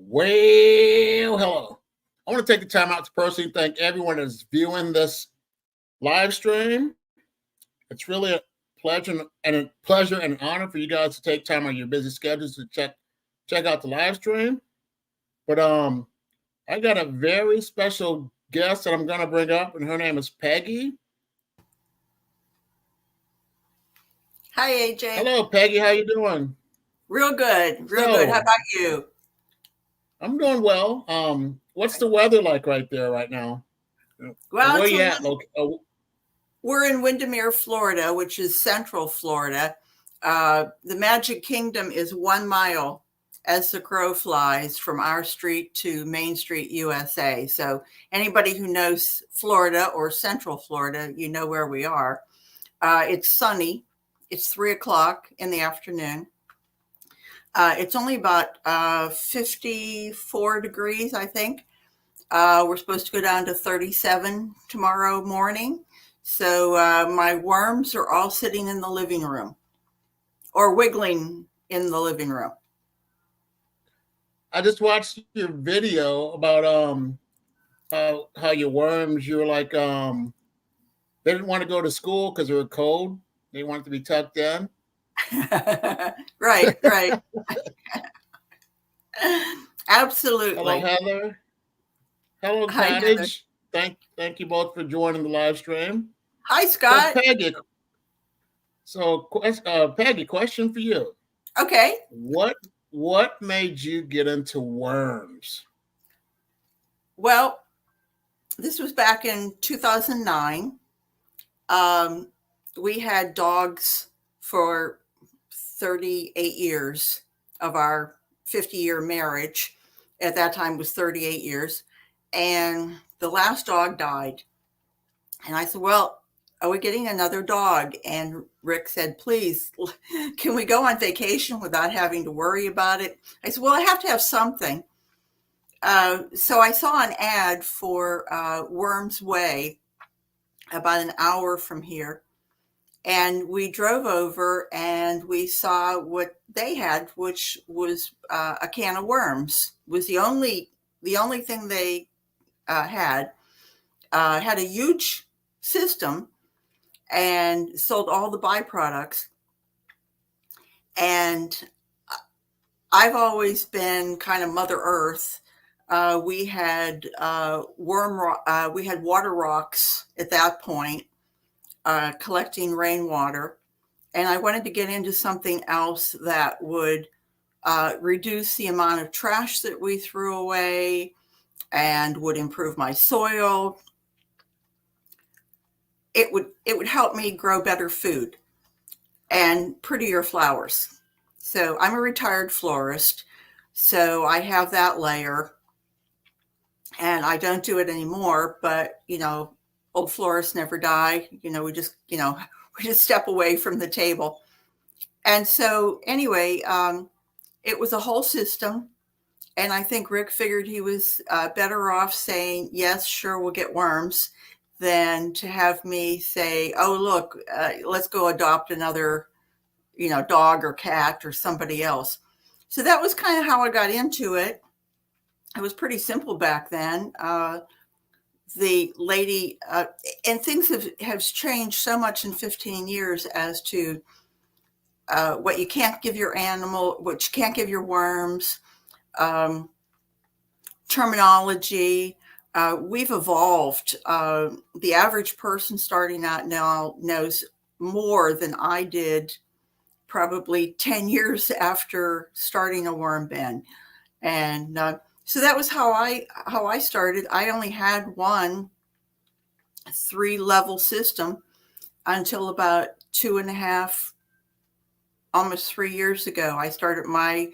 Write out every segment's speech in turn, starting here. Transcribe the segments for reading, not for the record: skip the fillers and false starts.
Well, hello. I want to take the time out to personally thank everyone that's viewing this live stream. It's really a pleasure and an honor for you guys to take time on your busy schedules to check out the live stream. But I got a very special guest that I'm gonna bring up, and her name is Peggy. Hi, AJ. Hello, Peggy. How you doing? Real good. Real good. How about you? I'm doing well. What's the weather like right there right now? Well, where you at? We're in Windermere, Florida, which is central Florida. The Magic Kingdom is 1 mile as the crow flies from our street to Main Street, USA. So anybody who knows Florida or central Florida, you know where we are. It's sunny. It's 3 o'clock in the afternoon. It's only about 54 degrees, I think. We're supposed to go down to 37 tomorrow morning. So my worms are all sitting in the living room or wiggling in the living room. I just watched your video about how your worms, you were like they didn't want to go to school because they were cold. They wanted to be tucked in. Right. Absolutely. Hello, Heather. Hello, Cottage. Thank you both for joining the live stream. Hi, Scott. Peggy, question for you. Okay. What made you get into worms? Well, this was back in 2009. We had dogs for 38 years of our 50-year marriage. At that time, it was 38 years. And the last dog died. And I said, well, are we getting another dog? And Rick said, please, can we go on vacation without having to worry about it? I said, well, I have to have something. So I saw an ad for Worms Way about an hour from here. And we drove over and we saw what they had, which was a can of worms. Was the only thing they had a huge system and sold all the byproducts. And I've always been kind of Mother Earth. We had water rocks at that point, collecting rainwater. And I wanted to get into something else that would reduce the amount of trash that we threw away and would improve my soil. It would help me grow better food and prettier flowers. So I'm a retired florist, so I have that layer, and I don't do it anymore. But old florists never die. We just step away from the table. And so anyway, it was a whole system. And I think Rick figured he was better off saying, yes, sure, we'll get worms, than to have me say, oh, look, let's go adopt another, dog or cat or somebody else. So that was kind of how I got into it. It was pretty simple back then. The lady, and things have changed so much in 15 years as to what you can't give your animal, what you can't give your worms, terminology. We've evolved. The average person starting out now knows more than I did probably 10 years after starting a worm bin. And so that was how I started. I only had one 3-level system until about 2.5, almost 3 years ago. I started my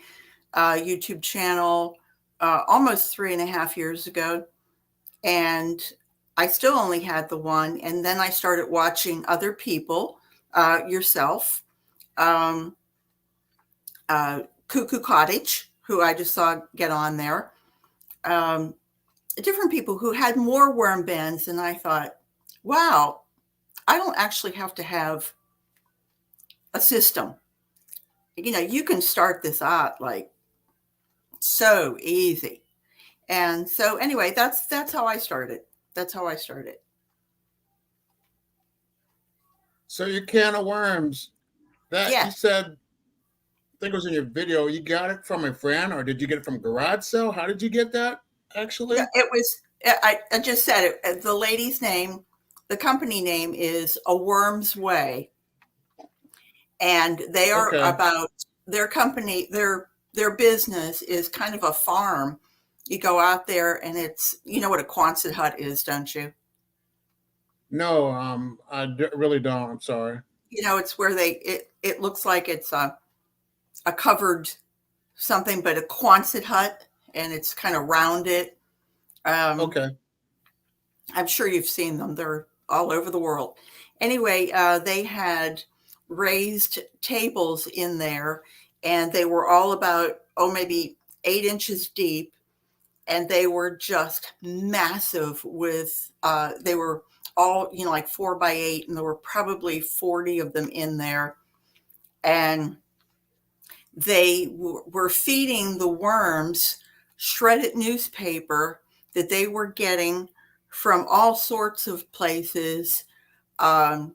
YouTube channel almost 3.5 years ago. And I still only had the one. And then I started watching other people, yourself, Cuckoo Cottage, who I just saw get on there, different people who had more worm bins. And I thought, wow, I don't actually have to have a system. You can start this out like So easy. And so anyway, that's how I started. That's how I started. So your can of worms, that you Yes. said, I think it was in your video, you got it from a friend, or did you get it from a garage sale? How did you get that No, actually? it was, I just said it. The lady's name, the company name is A Worm's Way. And they are Okay. about their company, their business is kind of a farm. You go out there and it's, you know what a Quonset hut is, don't you? No, really don't. I'm sorry. You know, it's where it looks like it's a covered something, but a Quonset hut, and it's kind of rounded. Um, Okay. I'm sure you've seen them. They're all over the world. Anyway, they had raised tables in there, and they were all about, maybe 8 inches deep. And they were just massive with, they were all, like 4x8, and there were probably 40 of them in there. And they were feeding the worms shredded newspaper that they were getting from all sorts of places, and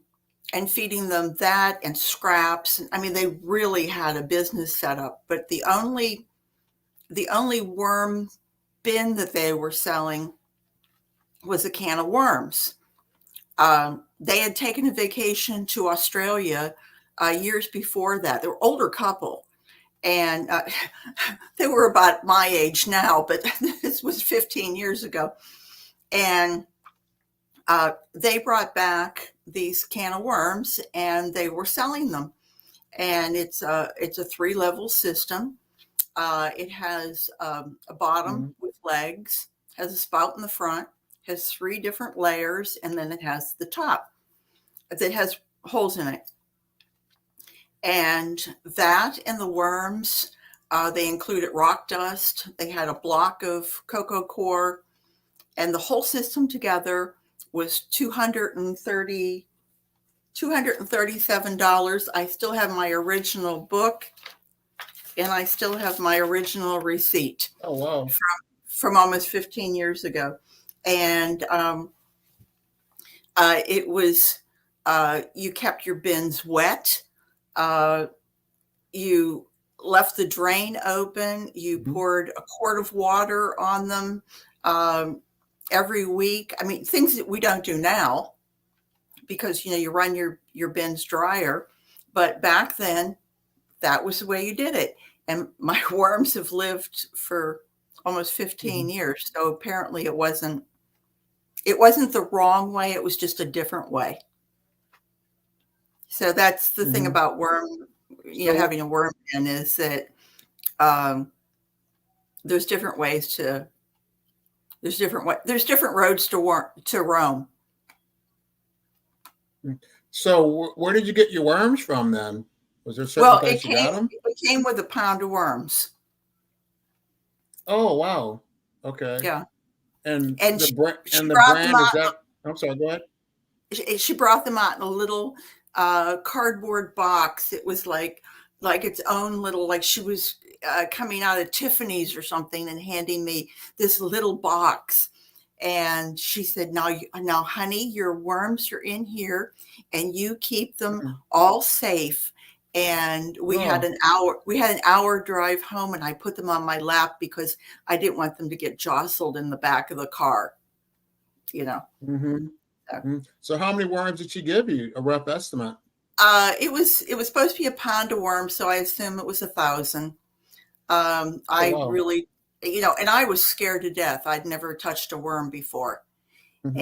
feeding them that and scraps. I mean, they really had a business set up. But the only worm bin that they were selling was a can of worms. They had taken a vacation to Australia years before that. They were an older couple, and they were about my age now, but this was 15 years ago. And they brought back these can of worms, and they were selling them. And it's a 3-level system. It has a bottom Hmm. with legs, has a spout in the front, has 3 different layers, and then it has the top that has holes in it. And that and the worms, they included rock dust. They had a block of cocoa coir, and the whole system together was $237. I still have my original book, and I still have my original receipt Oh wow. from almost 15 years ago. And it was, you kept your bins wet. You left the drain open. You Hmm. poured a quart of water on them every week. I mean, things that we don't do now because, you run your bins dryer. But back then, that was the way you did it. And my worms have lived for almost 15 Hmm. years. So apparently it wasn't the wrong way. It was just a different way. So that's the thing Hmm. about So having a worm bin is that there's different ways to there's different roads to roam. where did you get your worms from then? Was there a certain Well, place you got them? it came with a pound of worms. Oh wow. Okay. Yeah, And and the brand she the brought them brand is out. that? I'm sorry. Go ahead. She brought them out in a little cardboard box. It was like its own little, like she was coming out of Tiffany's or something and handing me this little box. And she said, now, honey, your worms are in here, and you keep them Mhm. all safe. And we had Oh. an hour drive home, and I put them on my lap because I didn't want them to get jostled in the back of the car. You know. Hmm. So. So how many worms did she give you? A rough estimate. It was supposed to be a pound of worms, so I assume it was 1,000. Oh I wow. really, and I was scared to death. I'd never touched a worm before, Hmm.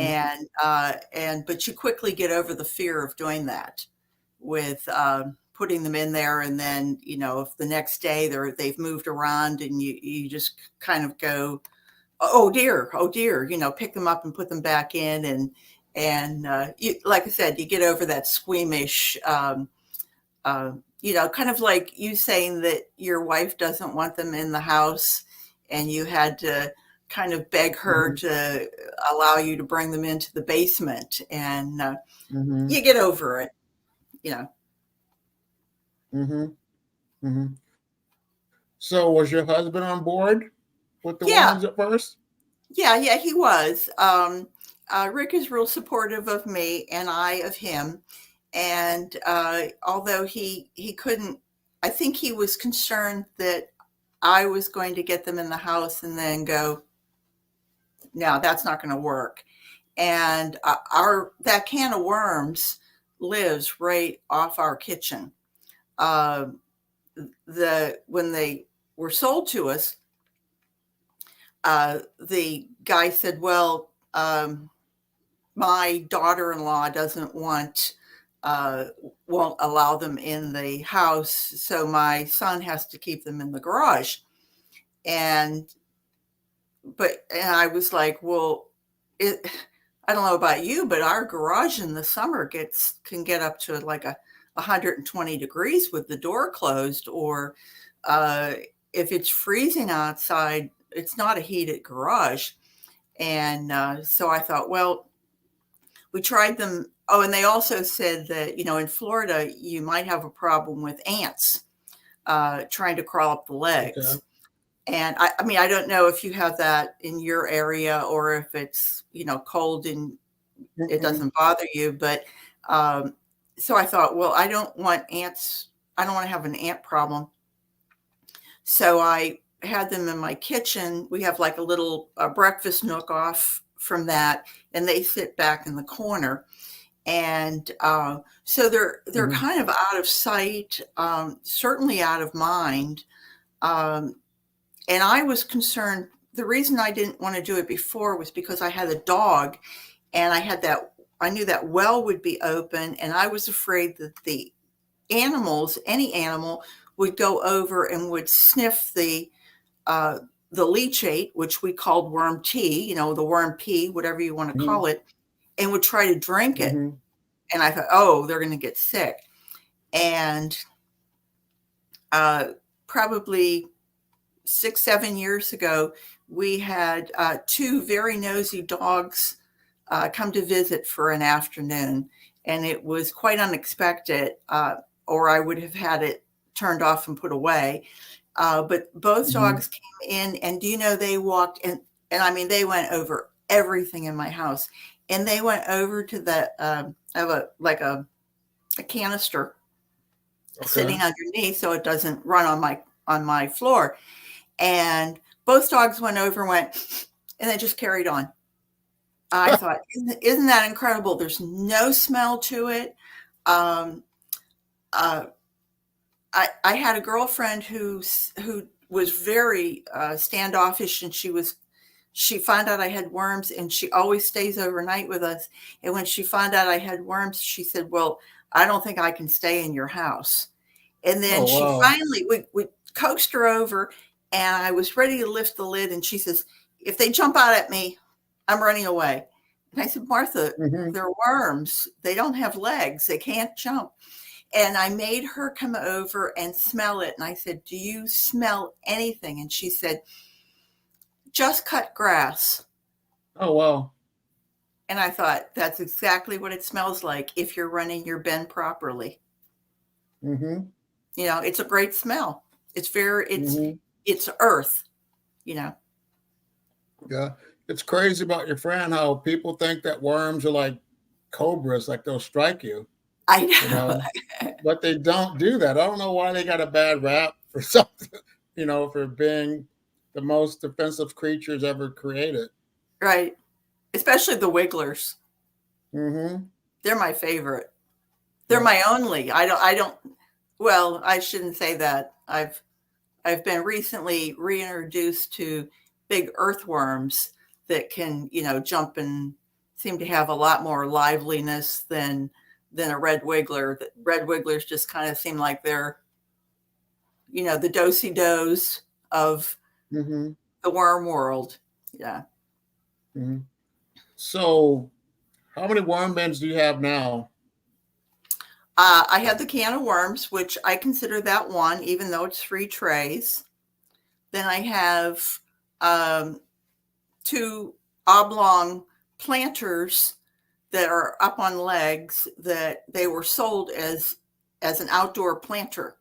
but you quickly get over the fear of doing that with putting them in there, and then if the next day they've moved around, and you just kind of go, oh dear, pick them up and put them back in, and like I said, you get over that squeamish. Kind of like you saying that your wife doesn't want them in the house, and you had to kind of beg her Hmm. to allow you to bring them into the basement, and Hmm. you get over it, you know. Hmm. Hmm. So was your husband on board with the Yeah, worms at first? yeah, he was. Rick is real supportive of me and I of him. And although he couldn't, I think he was concerned that I was going to get them in the house and then go, no, that's not going to work. And our that can of worms lives right off our kitchen. Uh, when they were sold to us, the guy said, "Well, my daughter-in-law doesn't won't allow them in the house, so my son has to keep them in the garage." And I was like, "Well, it." I don't know about you, but our garage in the summer can get up to like 120 degrees with the door closed, or uh, if it's freezing outside, it's not a heated garage. And so I thought, well, we tried them. Oh, and they also said that, in Florida, you might have a problem with ants trying to crawl up the legs. Okay. And I mean, I don't know if you have that in your area or if it's, cold and it Mm-mm. doesn't bother you. But so I thought, well, I don't want ants. I don't want to have an ant problem. So I had them in my kitchen. We have like a little breakfast nook off from that, and they sit back in the corner. And so they're Mm-hmm. kind of out of sight, certainly out of mind. Um, and I was concerned. The reason I didn't want to do it before was because I had a dog, and I knew that well would be open, and I was afraid that any animal, would go over and would sniff uh, the leachate, which we called worm tea, the worm pee, whatever you want to call it, and would try to drink it. Mm-hmm. And I thought, oh, they're going to get sick. And probably 6, 7 years ago, we had two very nosy dogs come to visit for an afternoon. And it was quite unexpected, or I would have had it turned off and put away. But both Mm-hmm. dogs came in, and do you know, they walked in, and I mean, they went over everything in my house. And they went over to I have a canister Okay. sitting underneath so it doesn't run on my floor. And both dogs went over and went, and they just carried on. I thought, isn't that incredible? There's no smell to it. Um, uh, I had a girlfriend who was very standoffish, and she found out I had worms, and she always stays overnight with us. And when she found out I had worms, she said, "Well, I don't think I can stay in your house." And then Oh she wow. finally, we coaxed her over, and I was ready to lift the lid. And she says, "If they jump out at me, I'm running away." And I said, "Martha, Mm-hmm. they're worms. They don't have legs. They can't jump." And I made her come over and smell it. And I said, "Do you smell anything?" And she said, "Just cut grass." Oh wow. And I thought, that's exactly what it smells like if you're running your bin properly. Mm-hmm. It's a great smell. Mm-hmm. It's earth, you know. Yeah. It's crazy about your friend how people think that worms are like cobras, like they'll strike you, I you know. know, but they don't do that. I don't know why they got a bad rap for something, for being the most defensive creatures ever created. Right. Especially the wigglers. Mm-hmm. They're my favorite. They're Yeah. my only. I don't well, I shouldn't say that. I've been recently reintroduced to big earthworms that can, jump and seem to have a lot more liveliness than a red wiggler. The red wigglers just kind of seem like they're, the do-si-dos of Mm-hmm. the worm world. Yeah. Mm-hmm. So, how many worm bins do you have now? I have the can of worms, which I consider that one, even though it's 3 trays. Then I have um, two oblong planters that are up on legs that they were sold as an outdoor planter.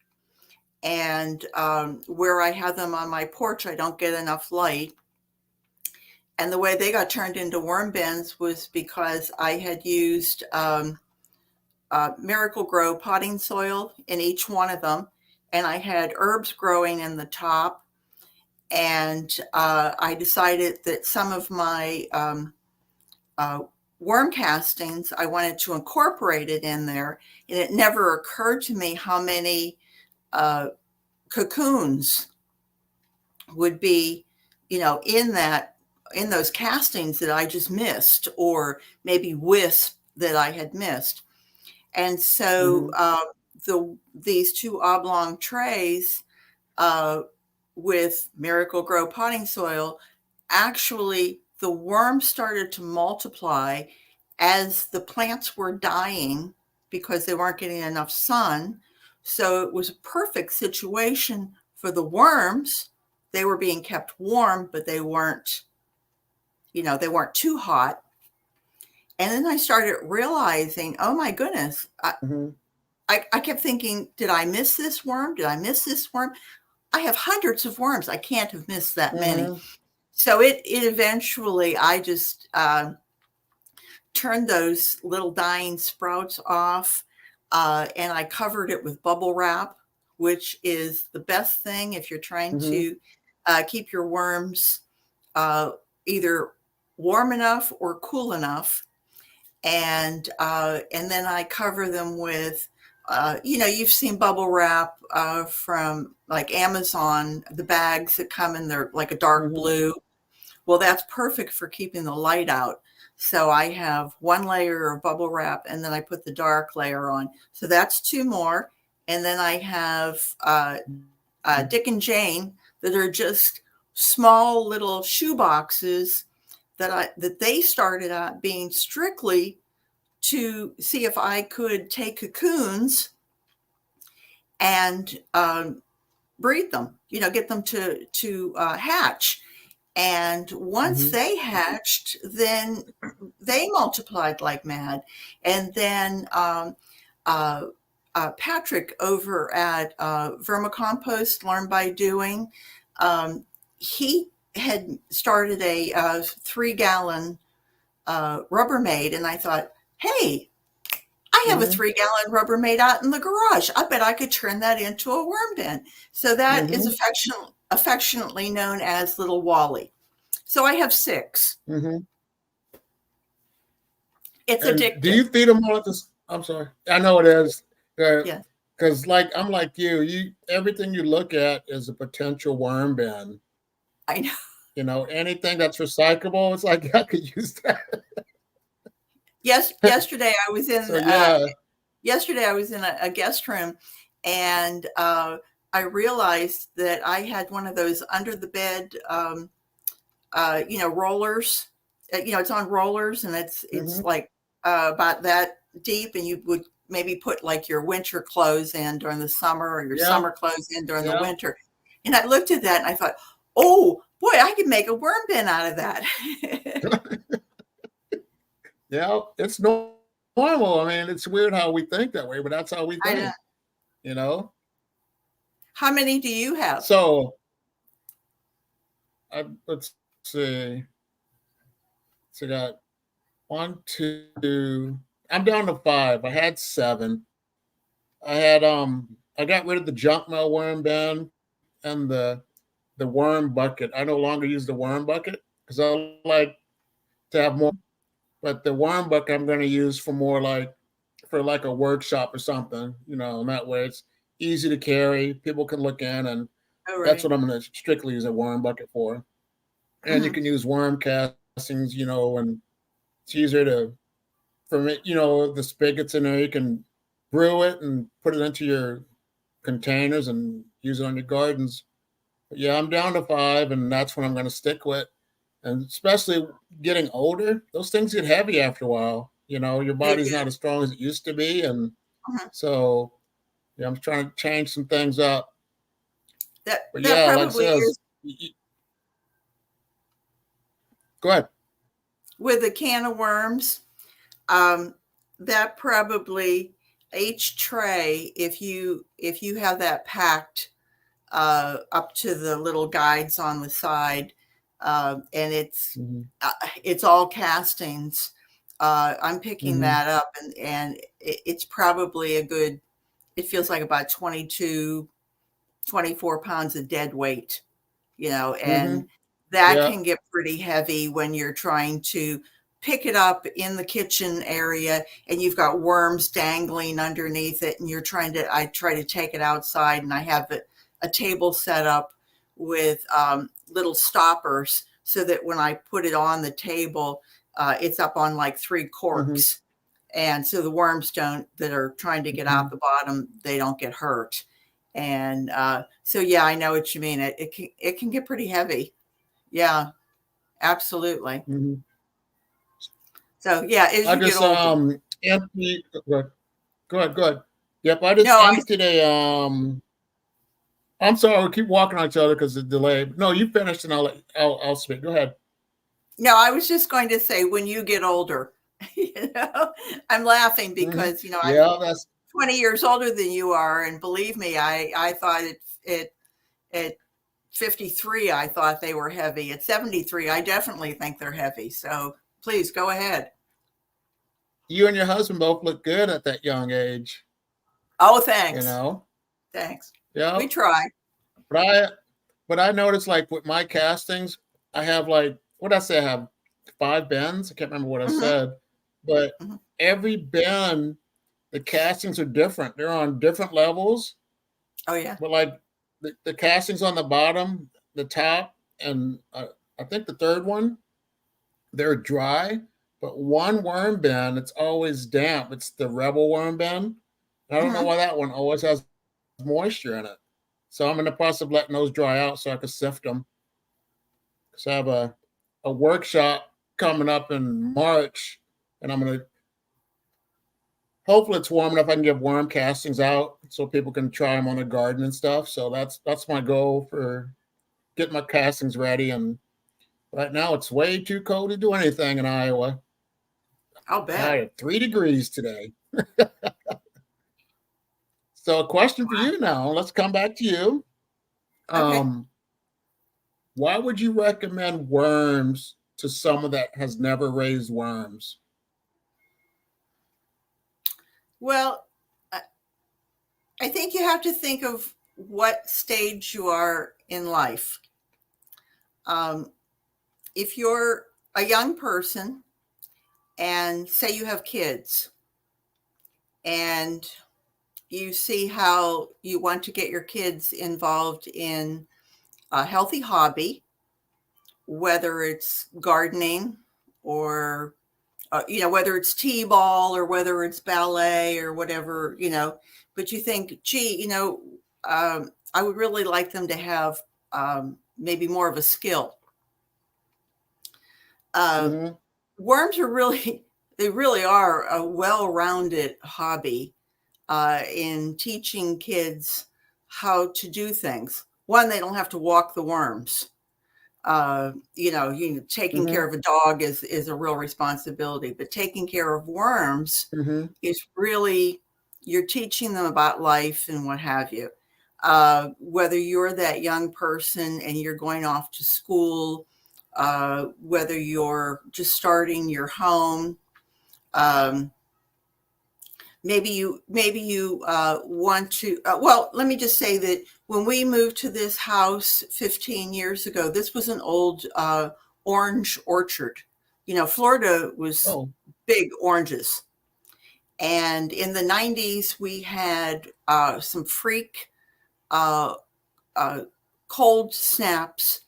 And where I have them on my porch, I don't get enough light. And the way they got turned into worm bins was because I had used Miracle-Gro potting soil in each one of them. And I had herbs growing in the top. And I decided that some of my worm castings, I wanted to incorporate it in there. And it never occurred to me how many cocoons would be, in those castings that I just missed, or maybe wisp that I had missed. And so these two oblong trays with Miracle-Gro potting soil, actually the worms started to multiply as the plants were dying because they weren't getting enough sun. So it was a perfect situation for the worms. They were being kept warm, but they weren't too hot. And then I started realizing, oh my goodness, I kept thinking, did I miss this worm? Did I miss this worm? I have hundreds of worms. I can't have missed that many. So it eventually, I just turned those little dying sprouts off, and I covered it with bubble wrap, which is the best thing if you're trying to keep your worms either warm enough or cool enough. And then I cover them with, you've seen bubble wrap from like Amazon, the bags that come in there like a dark blue. Well, that's perfect for keeping the light out. So I have one layer of bubble wrap, and then I put the dark layer on. So that's two more. And then I have Dick and Jane that are just small little shoe boxes that they started out being strictly to see if I could take cocoons and breed them, get them to hatch. And once they hatched, then they multiplied like mad. And then Patrick over at Vermicompost, Learn by Doing, he had started a 3-gallon Rubbermaid, and I thought, hey, I have a 3-gallon Rubbermaid out in the garage. I bet I could turn that into a worm bin. So that is affectionately known as Little Wally. So I have 6. It's addictive. Do you feed them all at this? I'm sorry. I know it is. Yes. Because I'm like you, everything you look at is a potential worm bin. I know. Anything that's recyclable, it's like I could use that. Yes. Yesterday I was in. So, yeah. Yesterday I was in a guest room, and I realized that I had one of those under the bed, rollers. It's on rollers, and it's like about that deep, and you would maybe put like your winter clothes in during the summer, or your summer clothes in during the winter. And I looked at that and I thought, oh boy, I could make a worm bin out of that. Yeah, it's normal. I mean, it's weird how we think that way, but that's how we think. How many do you have? So, let's see. So I got 1, 2. I'm down to 5. I had 7. I had I got rid of the junk mail worm bin and the worm bucket. I no longer use the worm bucket because I like to have more. But the worm bucket I'm going to use for like a workshop or something, and that way it's easy to carry. People can look in, and that's what I'm going to strictly use a worm bucket for. And you can use worm castings, and it's easier from it, the spigots in there, you can brew it and put it into your containers and use it on your gardens. But yeah, I'm down to 5, and that's what I'm going to stick with. And especially getting older, those things get heavy after a while. Your body's not as strong as it used to be. And so, I'm trying to change some things up. That like probably is. Go ahead. With a can of worms, that probably each tray, if you have that packed up to the little guides on the side, and Mhm. it's all castings. I'm picking Mhm. that up, and it's probably a good. It feels like about 22, 24 pounds of dead weight, and Mhm. that Yeah. can get pretty heavy when you're trying to pick it up in the kitchen area and you've got worms dangling underneath it and I try to take it outside, and I have a table set up with little stoppers so that when I put it on the table, it's up on like 3 Mhm. corks. And so the worms that are trying to get out Mhm. the bottom, they don't get hurt. And so, yeah, I know what you mean. It can get pretty heavy. Yeah, absolutely. Mhm. So, yeah, as I you get just older. emptied. Go ahead. Go ahead. Yep. I just No, emptied a I'm sorry. We keep walking on each other because of the delay. No, you finished, and I'll speak. Go ahead. I was just going to say when you get older, I'm laughing Mhm. because, I'm Yeah. That's 20 years older than you are. And believe me, I thought at 53, I thought they were heavy. At 73, I definitely think they're heavy. So please go ahead. you and your husband both look good at that young age. Oh, You thanks. know. Thanks. Yeah. We try. But I noticed, like, with my castings, I have, like, what did I say? I have 5 bins. I can't remember what I Hmm. said, but Hmm. every bin, the castings are different. They're on different levels, Oh, yeah. but, like, the castings on the bottom, the top, and I think the third one, they're dry, but one worm bin, it's always damp. It's the Rebel worm bin. I don't know Hmm. why that one always has moisture in it. So I'm in the process of letting those dry out so I can sift them. Because I have a workshop coming up in March, and I'm gonna hopefully it's warm enough I can give worm castings out so people can try them on the garden and stuff. So that's my goal for getting my castings ready. And right now it's way too cold to do anything in Iowa. I'll I bet. had 3 degrees today. So a question for you now. Let's come back to you. Okay. Um, why would you recommend worms to someone that has never raised worms? Well, I I think you have to think of what stage you are in life. Um, if you're a young person and say you have kids and you see how you want to get your kids involved in a healthy hobby, whether it's gardening or whether it's t-ball or whether it's ballet or whatever, but you think, gee, I would really like them to have maybe more of a skill. Uh, Hmm. Worms are really, they really are a well-rounded hobby in teaching kids how to do things. One, they don't have to walk the worms. Taking care Hmm. of a dog is a real responsibility, but taking care of worms Hmm. is really, you're teaching them about life and what have you. Whether you're that young person and you're going off to school, whether you're just starting your home, um, maybe you want to. Well, let me just say that when we moved to this house 15 years ago, this was an old orange orchard. Florida was Oh. big oranges. And in the 90s, we had some freak uh, uh, cold snaps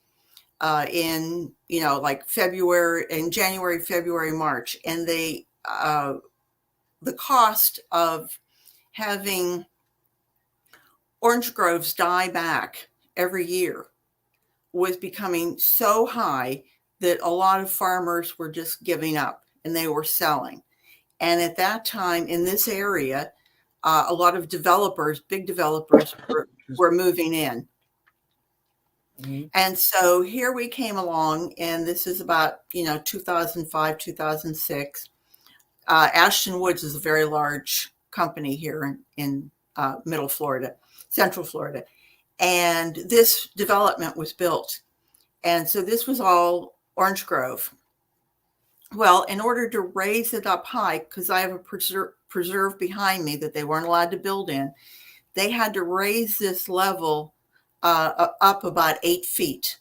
in, like January, February, March. And the cost of having orange groves die back every year was becoming so high that a lot of farmers were just giving up and they were selling. And at that time in this area, a lot of developers, big developers, were moving in. Mhm. And so here we came along, and this is about, 2005, 2006. Ashton Woods is a very large company here in Middle Florida, Central Florida. And this development was built. And so this was all orange grove. Well, in order to raise it up high, because I have a preserve behind me that they weren't allowed to build in, they had to raise this level up about 8 feet.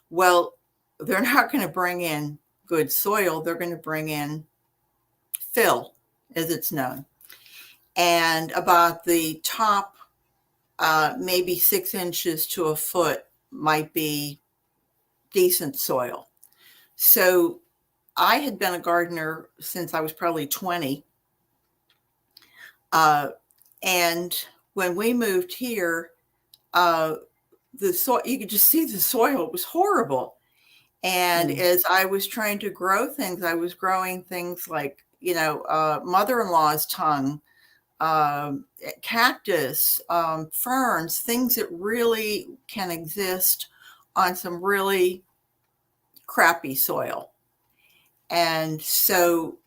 Well, they're not going to bring in good soil. They're going to bring in fill, as it's known. And about the top, maybe 6 inches to a foot might be decent soil. So I had been a gardener since I was probably 20. And when we moved here, the soil, you could just see the soil was horrible. And as I was trying to grow things, I was growing things like, mother-in-law's tongue, cactus, ferns, things that really can exist on some really crappy soil. And so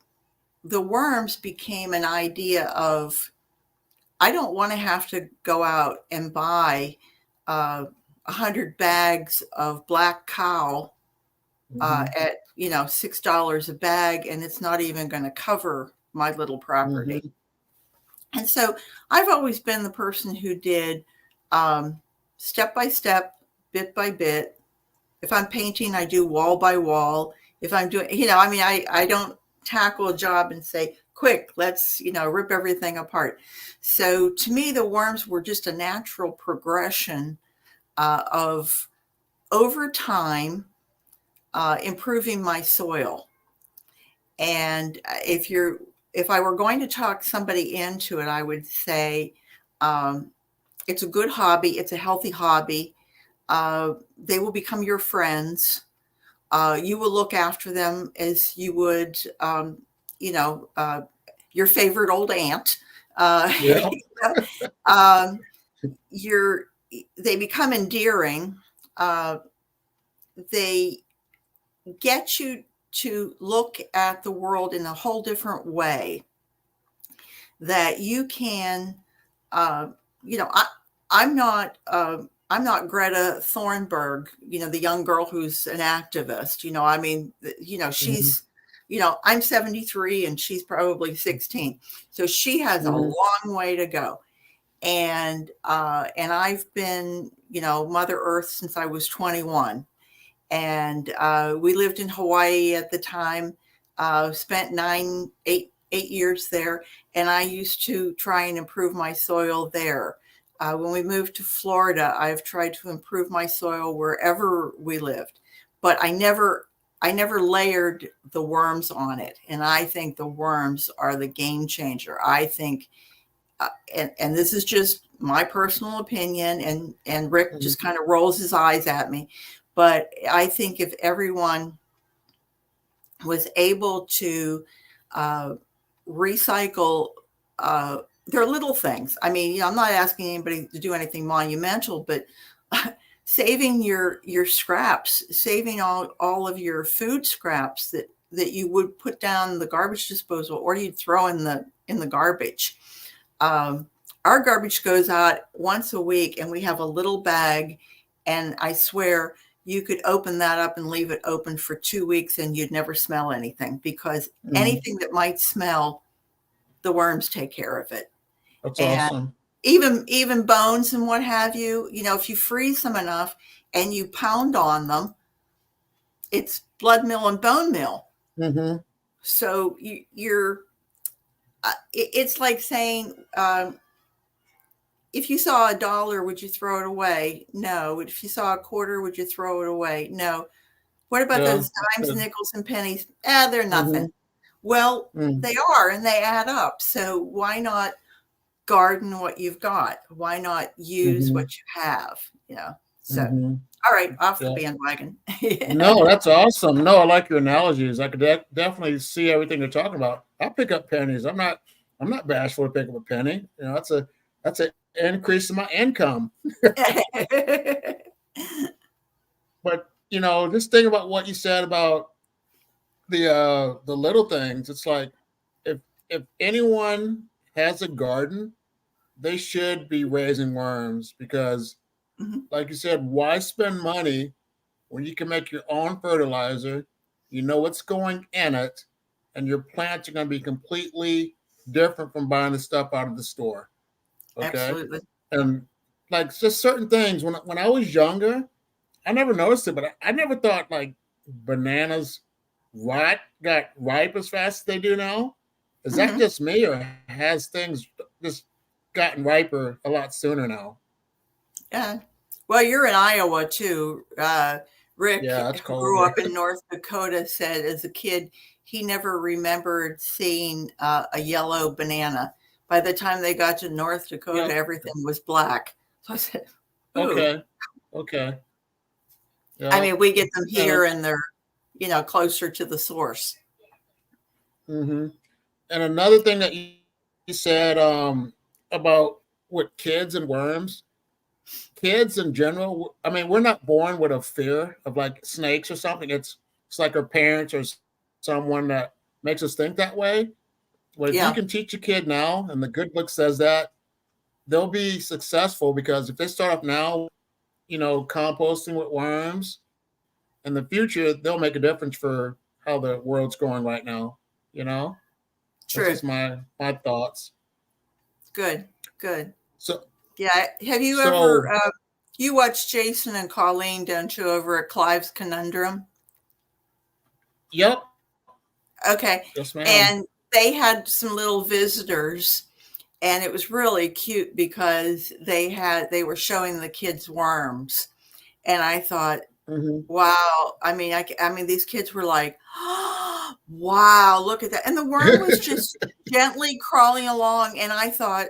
the worms became an idea of, I don't want to have to go out and buy 100 bags of black cow at $6 a bag, and it's not even going to cover my little property. And so I've always been the person who did step by step, bit by bit. If I'm painting, I do wall by wall. If I'm doing, I don't tackle a job and say, quick, let's, rip everything apart. So to me, the worms were just a natural progression of over time improving my soil. And if I were going to talk somebody into it, I would say it's a good hobby. It's a healthy hobby. They will become your friends. You will look after them as you would, your favorite old aunt. They become endearing. They get you to look at the world in a whole different way, that you can, I'm not Greta Thunberg, the young girl who's an activist, she's, I'm 73 and she's probably 16. So she has a long way to go. And I've been, Mother Earth since I was 21. And we lived in Hawaii at the time, spent 8 years there. And I used to try and improve my soil there. When we moved to Florida, I've tried to improve my soil wherever we lived, but I never layered the worms on it. And I think the worms are the game changer. I think, and this is just my personal opinion, and Rick just kind of rolls his eyes at me. But I think if everyone was able to recycle there are little things. I mean, I'm not asking anybody to do anything monumental, but saving your scraps, saving all of your food scraps that you would put down the garbage disposal, or you'd throw in the garbage. Our garbage goes out once a week, and we have a little bag, and I swear you could open that up and leave it open for 2 weeks and you'd never smell anything, because anything that might smell, the worms take care of it. That's and awesome. Even bones and what have you, if you freeze them enough and you pound on them, it's blood meal and bone meal. So you're it's like saying, if you saw $1, would you throw it away? No. If you saw a quarter, would you throw it away? No. What about those dimes, nickels, and pennies? They're nothing. Well, they are, and they add up. So why not garden what you've got? Why not use what you have? So all right, off the bandwagon. No, that's awesome. No, I like your analogies. I could definitely see everything you're talking about. I pick up pennies. I'm not bashful to pick up a penny. That's an increase in my income. But just think about what you said about the little things. It's like if anyone has a garden, they should be raising worms because, Mhm. like you said, why spend money when you can make your own fertilizer? You know what's going in it, and your plants are going to be completely different from buying the stuff out of the store. Okay, Absolutely. and like just certain things. When I was younger, I never noticed it, but I never thought like bananas got ripe as fast as they do now. Is that Mhm. just me, or has things just gotten riper a lot sooner now? Yeah. Well, you're in Iowa too. Yeah, Rick, it's who cold grew here. up in North Dakota, said as a kid he never remembered seeing a yellow banana. By the time they got to North Dakota, Yep. everything was black. So I said, "Ooh." Okay. Okay. I Yeah. mean, we get them And here, and they're closer to the source. mm-hmm. And another thing that you said about with kids and worms, kids in general. I mean, we're not born with a fear of like snakes or something. It's like our parents or someone that makes us think that way. But if you Yeah, can teach a kid now, and the good book says that, they'll be successful because if they start off now, composting with worms, in the future, they'll make a difference for how the world's going right now. You know, that's true. just my thoughts. Good, good. So Yeah. Have you ever so you watch Jason and Colleen, don't you, over at Clive's Conundrum? yep, Okay. yes, ma'am. And they had some little visitors, and it was really cute because they were showing the kids worms. And I thought, Hmm. wow. I mean, these kids were like, wow, look at that. And the worm was just gently crawling along. And I thought,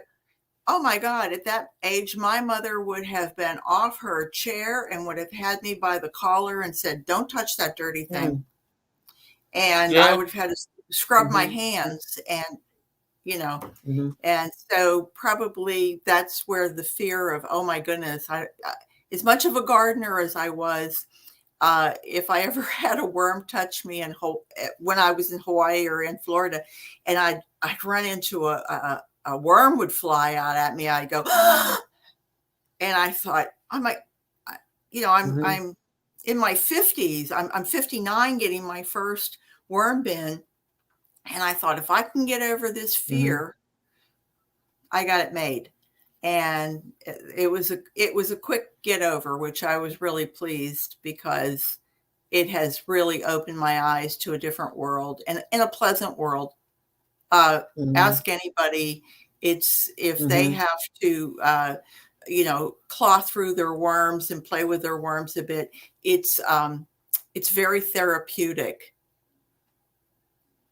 oh my God, at that age, my mother would have been off her chair and would have had me by the collar and said, don't touch that dirty thing. And I Yeah. would have had to scrub my Hmm. hands you know, Hmm. and so probably that's where the fear of, oh my goodness, as much of a gardener as I was, if I ever had a worm touch me when I was in Hawaii or in Florida, and I'd run into a worm would fly out at me, I'd go, and I thought, I might, Hmm. I'm in my 50s. I'm 59 getting my first worm bin. And I thought, if I can get over this Hmm. fear, I got it made. And it was a quick get over, which I was really pleased because it has really opened my eyes to a different world and in a pleasant world. Uh, Hmm. Ask anybody. It's if they Hmm. have to, claw through their worms and play with their worms a bit. It's very therapeutic.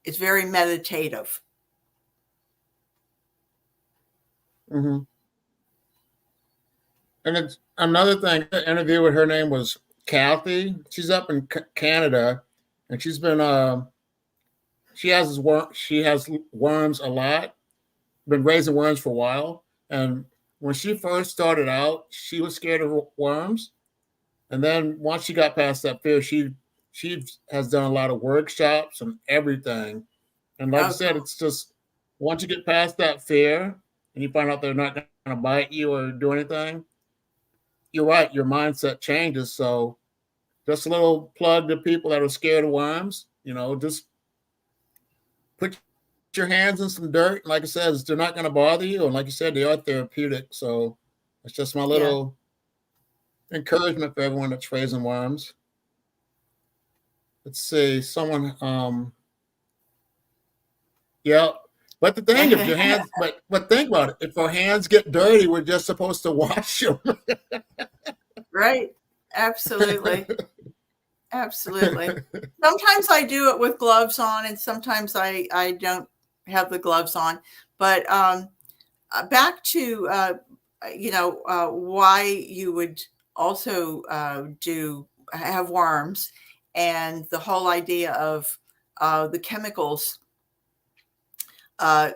It's very meditative. Hmm. And it's another thing. The interview with her name was Kathy. She's up in Canada, and she has worms a lot. Been raising worms for a while, and when she first started out, she was scared of worms. And then once she got past that fear, she has done a lot of workshops and everything. And like I Oh, said, cool. it's just once you get past that fear and you find out they're not going to bite you or do anything, you're right. Your mindset changes. So just a little plug to people that are scared of worms. Just put your hands in some dirt. Like I said, they're not going to bother you. And like you said, they are therapeutic. So it's just my Yeah. little encouragement for everyone that's raising worms. Let's see, someone, yeah. But the thing, if your hands, but think about it. If our hands get dirty, we're just supposed to wash them. Right. Absolutely. Absolutely. Sometimes I do it with gloves on, and sometimes I don't have the gloves on. But back to why you would also do have worms, and the whole idea of the chemicals.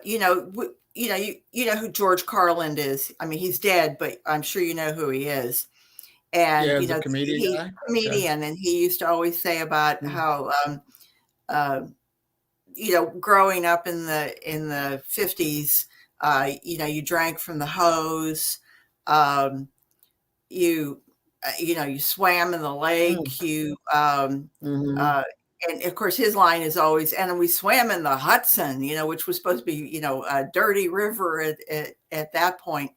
You know who George Carlin is. I mean, he's dead, but I'm sure you know who he is. And, Yeah, as a comedian he's guy. a Okay. comedian, and he used to always say about Mm. how, uh, growing up in the 50s, You drank from the hose. Um, you swam in the lake. Mm-hmm. And of course his line is always, and we swam in the Hudson, which was supposed to be, a dirty river at that point.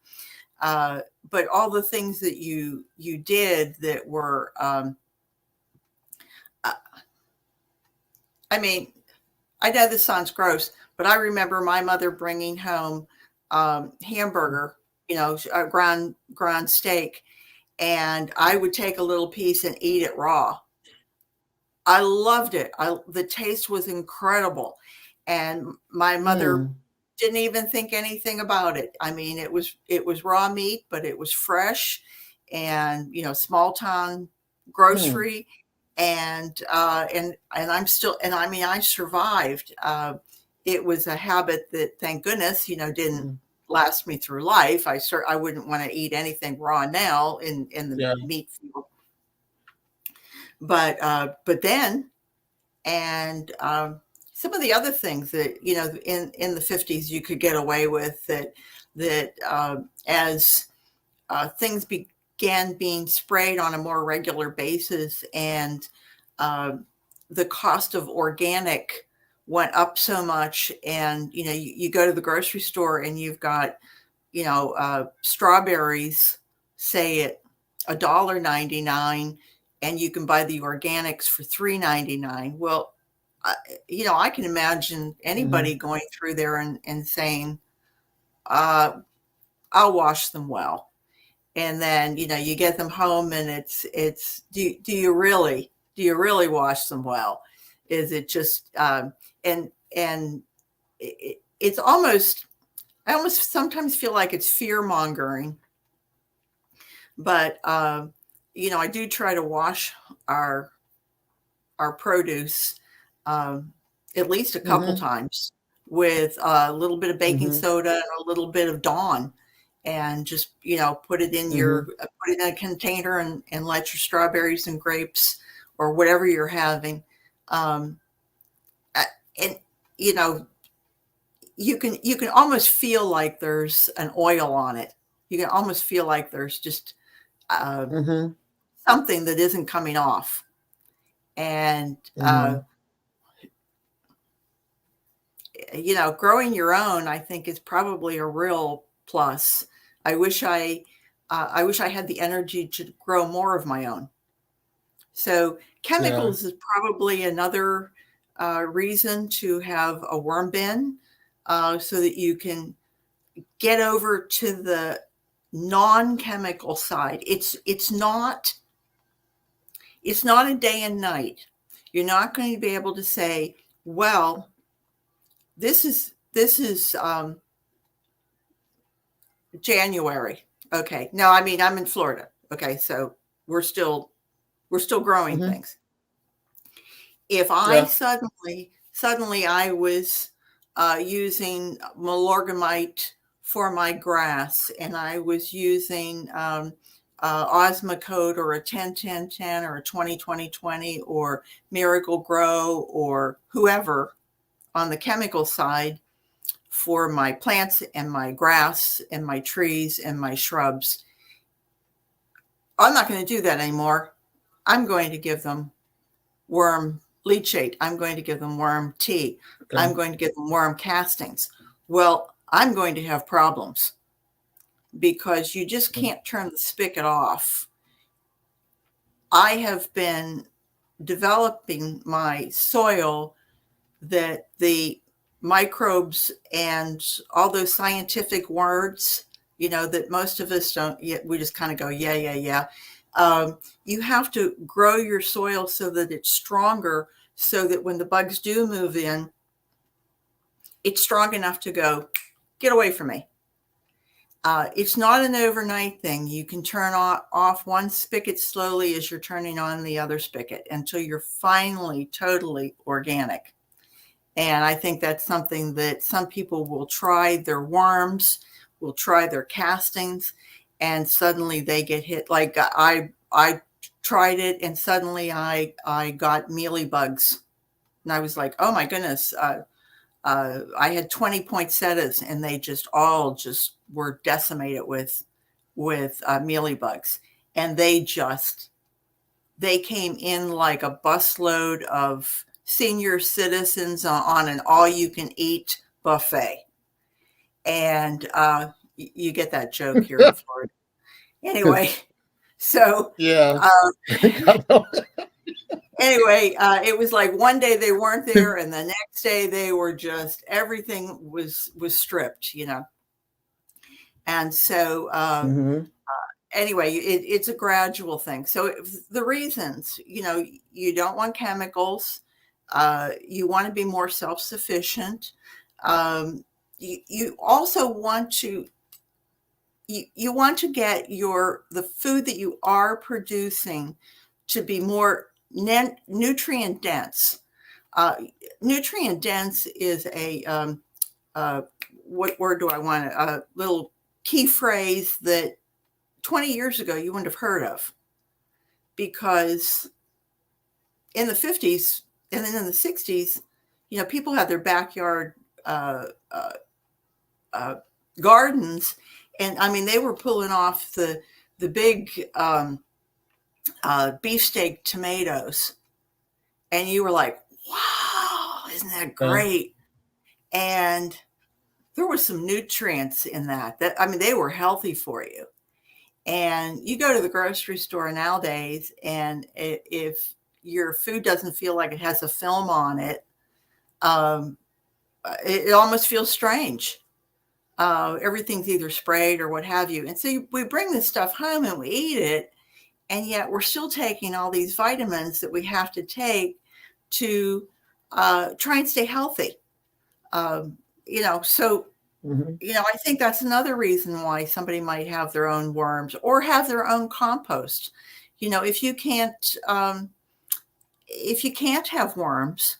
But all the things that you did that were, I mean, I know this sounds gross, but I remember my mother bringing home hamburger, a ground steak, and I would take a little piece and eat it raw. I loved it. The taste was incredible. And my mother Mm. didn't even think anything about it. I mean, it was raw meat, but it was fresh and, small town Mm. grocery. And I'm still, and I mean, I survived. It was a habit that, thank goodness, didn't Mm. last me through life. I wouldn't want to eat anything raw now in the Yeah. meat field. But then, and some of the other things that in the 50s you could get away with, that as things began being sprayed on a more regular basis, and uh, the cost of organic went up so much, and you go to the grocery store and you've got strawberries, say at $1.99, and you can buy the organics for $3.99. Well, I can imagine Mm-hmm. anybody going through there and saying, I'll wash them well. And then, you get them home and do you really wash them well? Is it just, and it's almost, I almost sometimes feel like it's fear mongering, but, I do try to wash our, produce, um, at least a couple Mm-hmm. times with a little bit of baking Mm-hmm. soda and a little bit of Dawn, and just, put it in Mm-hmm. a container, and let your strawberries and grapes or whatever you're having. Um, and, you know, you can almost feel like there's an oil on it. You can almost feel like there's just, uh, Mm-hmm. something that isn't coming off. And, Mm-hmm. growing your own, I think, is probably a real plus. I wish I had the energy to grow more of my own. So Yeah. chemicals is probably another reason to have a worm bin, so that you can get over to the non-chemical side. It's not a day and night. You're not going to be able to say, well, this is January. Okay. No, I mean, I'm in Florida. Okay. So we're still growing Mm-hmm. things. If I Yeah. suddenly I was using Milorgamite for my grass, and I was using Osmocote or a 10-10-10 or a 20-20-20 or Miracle Grow or whoever on the chemical side for my plants and my grass and my trees and my shrubs, I'm not going to do that anymore. I'm going to give them worm leachate. I'm going to give them worm tea. I'm Okay. going to give them worm castings. Well, I'm going to have problems, because you just can't turn the spigot off. I have been developing my soil that the microbes and all those scientific words, that most of us don't, yet we just kind of go, yeah, yeah, yeah. You have to grow your soil so that it's stronger, so that when the bugs do move in, it's strong enough to go, get away from me. It's not an overnight thing. You can turn off one spigot slowly as you're turning on the other spigot until you're finally totally organic. And I think that's something that some people will try their worms, will try their castings, and suddenly they get hit. Like I tried it, and suddenly I got mealy bugs, and I was like, oh my goodness, I had 20 poinsettias, and they just all just were decimated with mealybugs, and they came in like a busload of senior citizens on an all-you-can-eat buffet. And you get that joke here in Florida. Anyway, so Yeah. anyway, it was like one day they weren't there, and the next day they were just, everything was stripped, And so anyway, it's a gradual thing. So the reasons, you don't want chemicals. You want to be more self-sufficient. You also want to, you want to get the food that you are producing to be more nutrient dense. Nutrient dense is what word do I want? A little key phrase that 20 years ago you wouldn't have heard of, because in the 50s and then in the 60s, people had their backyard gardens, and I mean, they were pulling off the big beefsteak tomatoes, and you were like, wow, isn't that great? And there were some nutrients in that I mean, they were healthy for you. And you go to the grocery store nowadays, and if your food doesn't feel like it has a film on it, it almost feels strange. Everything's either sprayed or what have you. And so we bring this stuff home and we eat it, and yet we're still taking all these vitamins that we have to take to try and stay healthy. So I think that's another reason why somebody might have their own worms or have their own compost. If you can't have worms,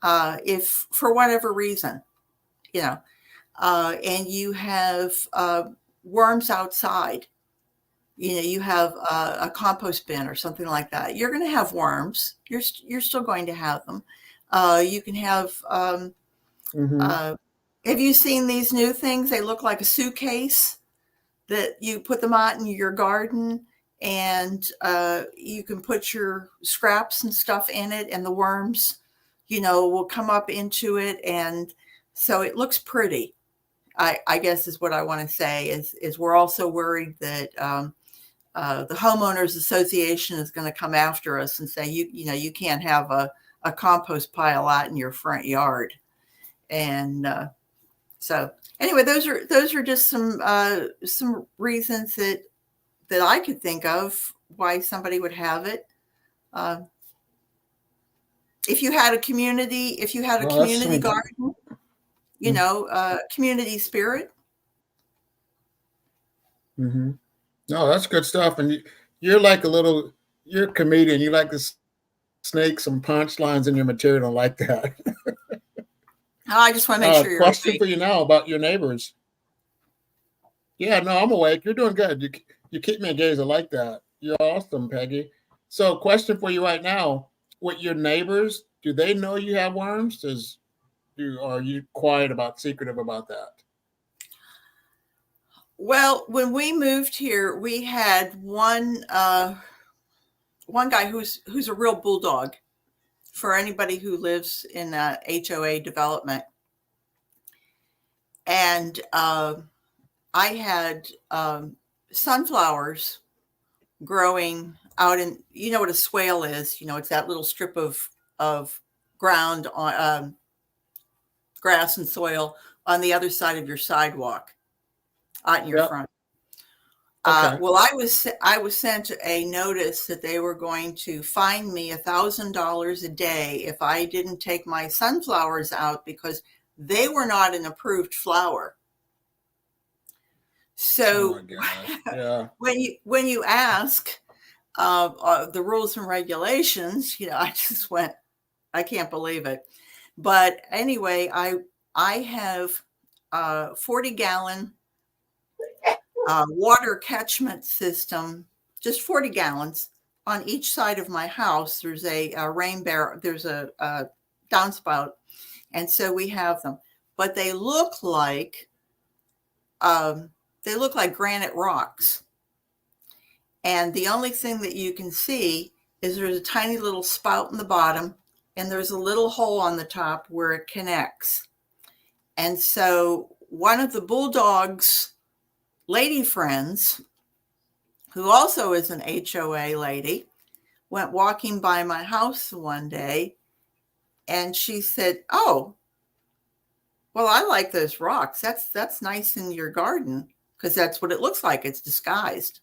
if for whatever reason, and you have worms outside, you have a compost bin or something like that, you're going to have worms. You're still going to have them. You can have. Have you seen these new things? They look like a suitcase that you put them out in your garden, and you can put your scraps and stuff in it, and the worms, will come up into it. And so it looks pretty, I guess is what I want to say is we're also worried that the homeowners association is going to come after us and say, you can't have a compost pile out in your front yard. And so anyway, those are just some reasons that I could think of why somebody would have it. If you had a community garden, community spirit. No, that's good stuff. And you're like you're a comedian. You like to snake some punchlines in your material. I like that. I just want to make sure you're question awake. For you now about your neighbors. Yeah, no, I'm awake. You're doing good. You keep me engaged. I like that. You're awesome, Peggy. So, question for you right now: with your neighbors, do they know you have worms? Are you secretive about that? Well, when we moved here, we had one guy who's a real bulldog. For anybody who lives in a HOA development. And I had sunflowers growing out in, what a swale is, it's that little strip of ground on grass and soil on the other side of your sidewalk out in your front. Okay. Well, I was sent a notice that they were going to fine me $1,000 a day if I didn't take my sunflowers out because they were not an approved flower. So when you ask the rules and regulations, I just went, I can't believe it. But anyway, I have 40-gallon water catchment system, just 40 gallons on each side of my house. There's a rain barrel, there's a downspout, And so we have them, but they look like granite rocks. And the only thing that you can see is there's a tiny little spout in the bottom, and there's a little hole on the top where it connects. And so one of the bulldog's lady friends, who also is an HOA lady, went walking by my house one day, and she said, "Oh, well, I like those rocks. That's nice in your garden," because that's what it looks like. It's disguised.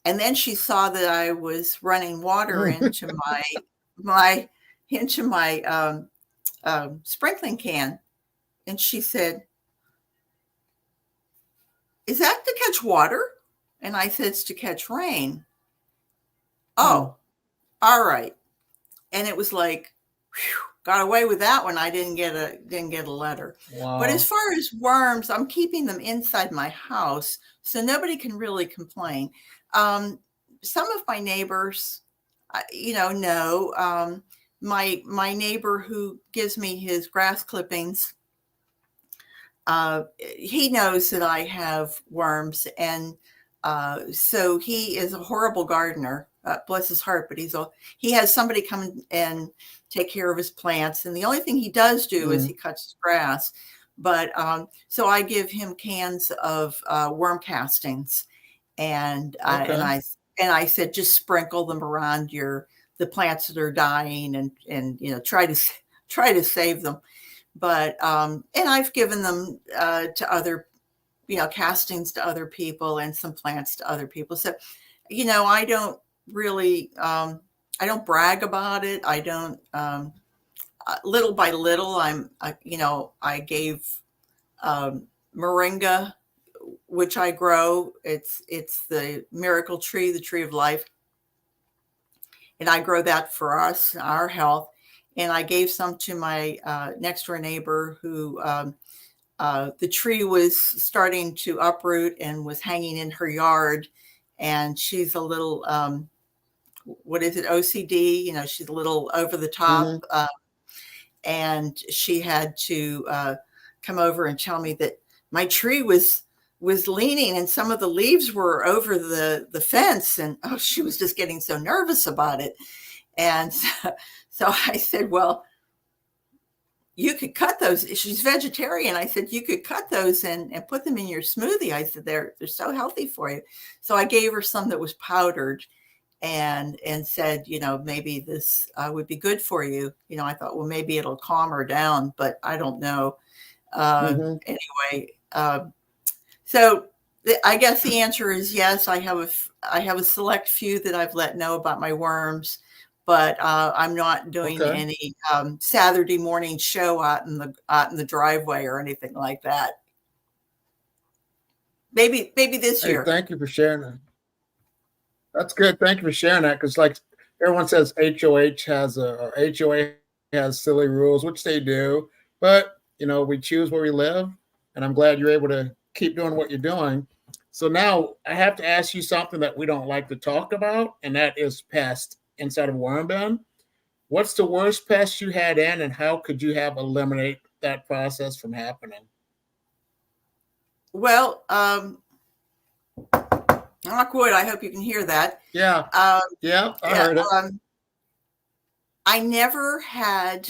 And then she saw that I was running water into my sprinkling can, and she said, "Is that to catch water?" And I said, "It's to catch rain." "Oh, all right." And it was like, whew, got away with that one. I didn't get a letter. Wow. But as far as worms, I'm keeping them inside my house, so nobody can really complain. Some of my neighbors, know. My neighbor who gives me his grass clippings, he knows that I have worms, and so he is a horrible gardener. Bless his heart, but he has somebody come and take care of his plants, and the only thing he does do is he cuts grass. But so I give him cans of worm castings, and I said, just sprinkle them around the plants that are dying, and try to save them. But and I've given them to other, castings to other people, and some plants to other people. So, I don't really, I don't brag about it. I don't, little by little, I gave moringa, which I grow. It's the miracle tree, the tree of life. And I grow that for us, our health. And I gave some to my next door neighbor who the tree was starting to uproot and was hanging in her yard. And she's a little, what is it, OCD? She's a little over the top. And she had to come over and tell me that my tree was leaning and some of the leaves were over the fence. And she was just getting so nervous about it. And so I said, "Well, you could cut those." She's vegetarian. I said, "You could cut those and put them in your smoothie." I said, they're so healthy for you. So I gave her some that was powdered and said, maybe this would be good for you. I thought, well, maybe it'll calm her down, but I don't know. Anyway, so I guess the answer is yes. I have a select few that I've let know about my worms, but I'm not doing any Saturday morning show out in the driveway or anything like that. Maybe this year. Thank you for sharing that. That's good. Thank you for sharing that, because like everyone says, HOA has silly rules, which they do, but we choose where we live, and I'm glad you're able to keep doing what you're doing. So now I have to ask you something that we don't like to talk about, and that is pest inside of a worm bin. What's the worst pest you had in, and how could you have eliminate that process from happening? Well, knock wood, I hope you can hear that. Yeah. I heard it. I never had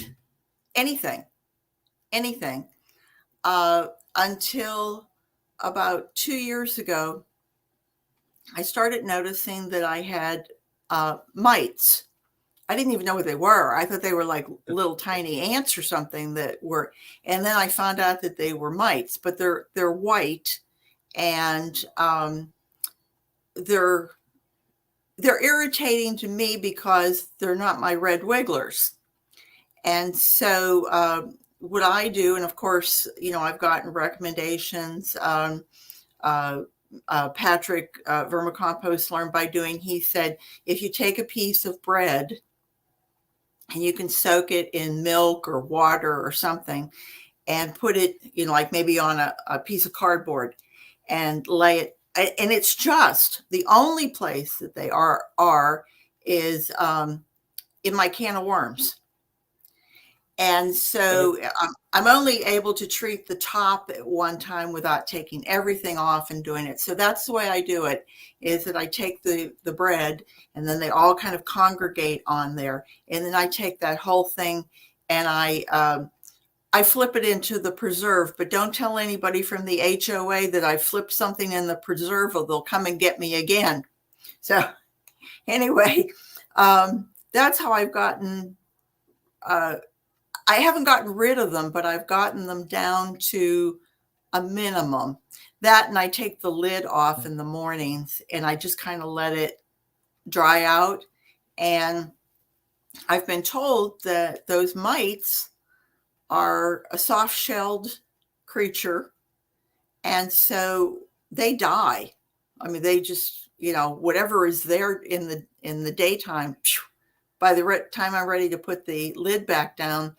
anything until about 2 years ago. I started noticing that I had mites. I didn't even know what they were. I thought they were like little tiny ants or something and then I found out that they were mites, but they're white, and they're irritating to me because they're not my red wigglers. And so what I do, and of course, I've gotten recommendations. Patrick Vermicompost Learn by Doing, he said, if you take a piece of bread and you can soak it in milk or water or something and put it, like maybe on a piece of cardboard and lay it, and it's just the only place that they are is in my can of worms. And so I'm only able to treat the top at one time without taking everything off and doing it. So that's the way I do it, is that I take the bread and then they all kind of congregate on there. And then I take that whole thing and I flip it into the preserve, but don't tell anybody from the HOA that I flipped something in the preserve or they'll come and get me again. So anyway, that's how I've gotten, I haven't gotten rid of them, but I've gotten them down to a minimum. That, and I take the lid off in the mornings and I just kind of let it dry out. And I've been told that those mites are a soft-shelled creature, and so they die. I mean, they just, whatever is there in the daytime, by the time I'm ready to put the lid back down,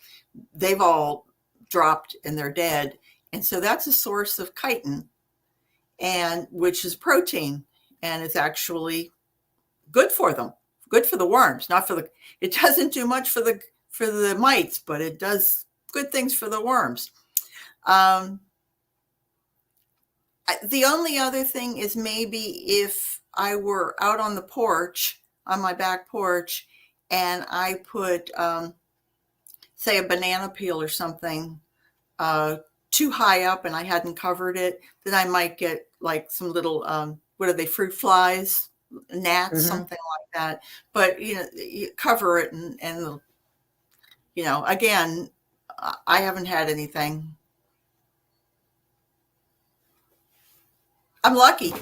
they've all dropped and they're dead. And so that's a source of chitin, and which is protein, and it's actually good for them, good for the worms, not for it doesn't do much for the mites, but it does good things for the worms. The only other thing is maybe if I were out on the porch, on my back porch, and I put, say, a banana peel or something too high up and I hadn't covered it, then I might get like some little, what are they, fruit flies, gnats, something like that. But, you cover it and again, I haven't had anything. I'm lucky.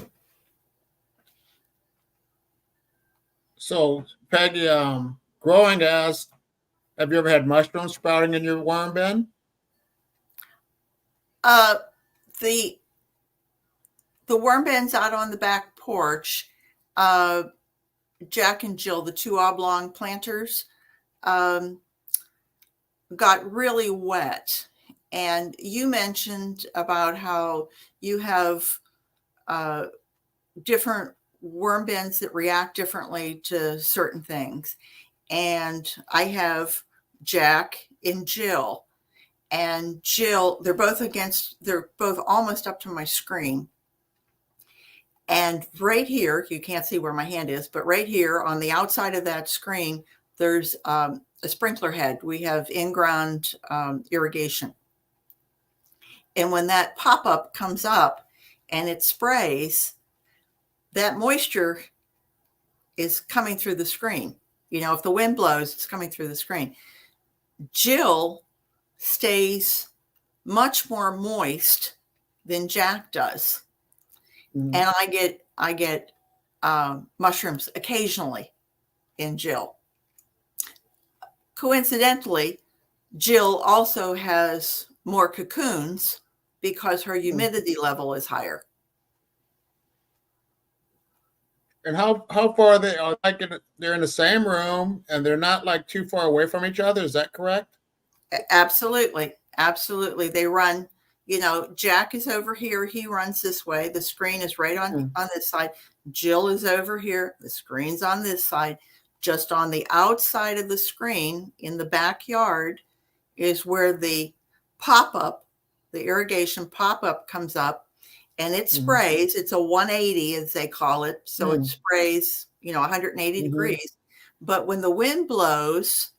So, Peggy, growing as, have you ever had mushrooms sprouting in your worm bin? The worm bins out on the back porch, Jack and Jill, the two oblong planters, got really wet. And you mentioned about how you have different worm bins that react differently to certain things. And I have Jack and Jill. And Jill, they're both almost up to my screen. And right here, you can't see where my hand is, but right here on the outside of that screen, there's a sprinkler head. We have in-ground irrigation. And when that pop-up comes up and it sprays, that moisture is coming through the screen. If the wind blows, it's coming through the screen. Jill stays much more moist than Jack does. And I get mushrooms occasionally in Jill. Coincidentally, Jill also has more cocoons because her humidity level is higher. And how far are they? Are they're in the same room and they're not like too far away from each other? Is that correct? Absolutely. They run, Jack is over here. He runs this way. The screen is right on this side. Jill is over here. The screen's on this side. Just on the outside of the screen in the backyard is where the pop-up, the irrigation pop-up comes up and it sprays. It's a 180 as they call it. So it sprays, 180 degrees. But when the wind blows,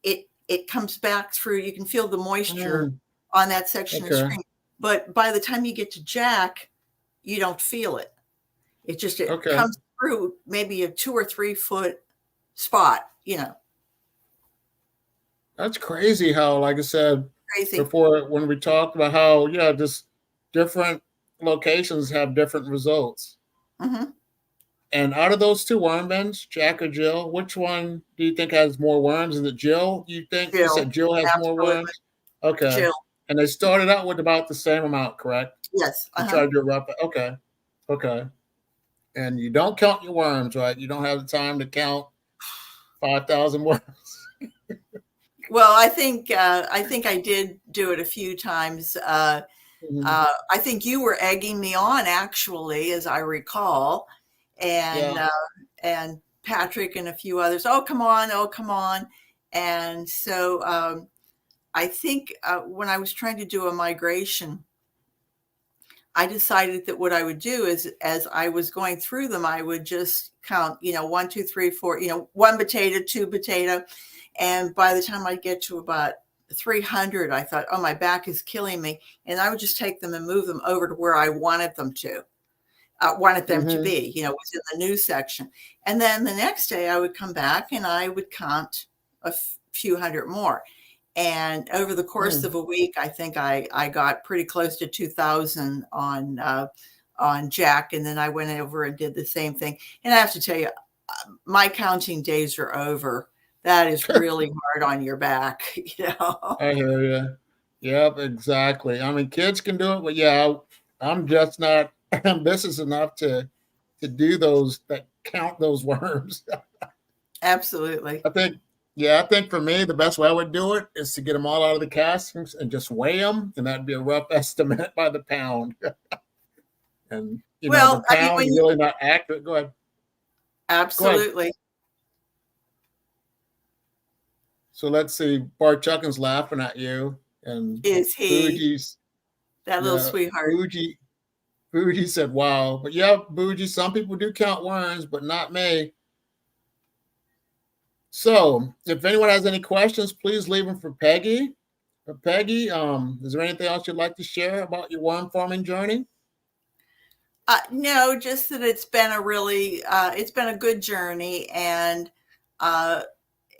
it comes back through. You can feel the moisture on that section of the screen. But by the time you get to Jack, you don't feel it. It comes through maybe a 2 or 3 foot spot, That's crazy how, like I said before, when we talked about how, just different locations have different results. And out of those two worm bins, Jack or Jill, which one do you think has more worms? Is it Jill? You think you said Jill has more worms? Okay. Jill. And they started out with about the same amount, correct? Yes. You tried to do a rough. Okay. And you don't count your worms, right? You don't have the time to count 5,000 worms. Well, I think I did do it a few times. I think you were egging me on, actually, as I recall. And Patrick and a few others. Oh, come on. And so I think when I was trying to do a migration, I decided that what I would do is, as I was going through them, I would just count, 1, 2, 3, 4, 1 potato, 2 potato. And by the time I get to about 300, I thought, oh, my back is killing me. And I would just take them and move them over to where I wanted them to. Wanted them to Mm-hmm. be, within the new section. And then the next day I would come back and I would count a few hundred more. And over the course of a week, I think I got pretty close to 2,000 on Jack. And then I went over and did the same thing. And I have to tell you, my counting days are over. That is really hard on your back, I hear you. Yep, exactly. I mean, kids can do it, but yeah, I'm just not ambitious enough to do those that count those worms. Absolutely. I think for me, the best way I would do it is to get them all out of the castings and just weigh them, and that'd be a rough estimate by the pound. And the Well, I mean, pound really not accurate. Go ahead. Go ahead. absolutely. So let's see. Bart Chuckin's laughing at you, and Is he Fuji's that little yeah. sweetheart? Fuji said, "Wow." But yeah, Fuji. Some people do count worms, but not me. So, if anyone has any questions, please leave them for Peggy. Peggy, is there anything else you'd like to share about your worm farming journey? No, just that it's been a good journey. And uh,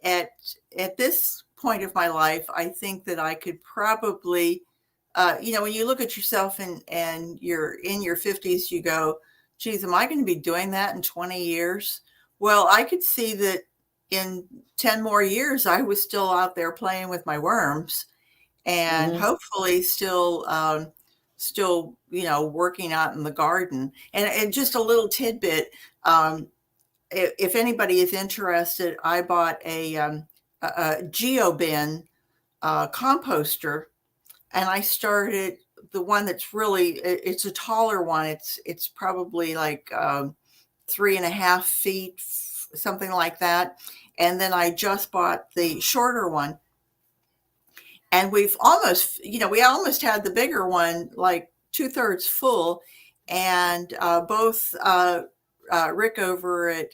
at this point of my life, I think that I could probably, when you look at yourself and you're in your 50s, you go, geez, am I going to be doing that in 20 years? Well, I could see that in 10 more years, I was still out there playing with my worms and Mm-hmm. hopefully still working out in the garden. And just a little tidbit, if anybody is interested, I bought a geobin composter, and I started the one that's really, it's a taller one. It's probably like 3.5 feet, something like that. And then I just bought the shorter one, and we almost had the bigger one, like 2/3 full. And both Rick over at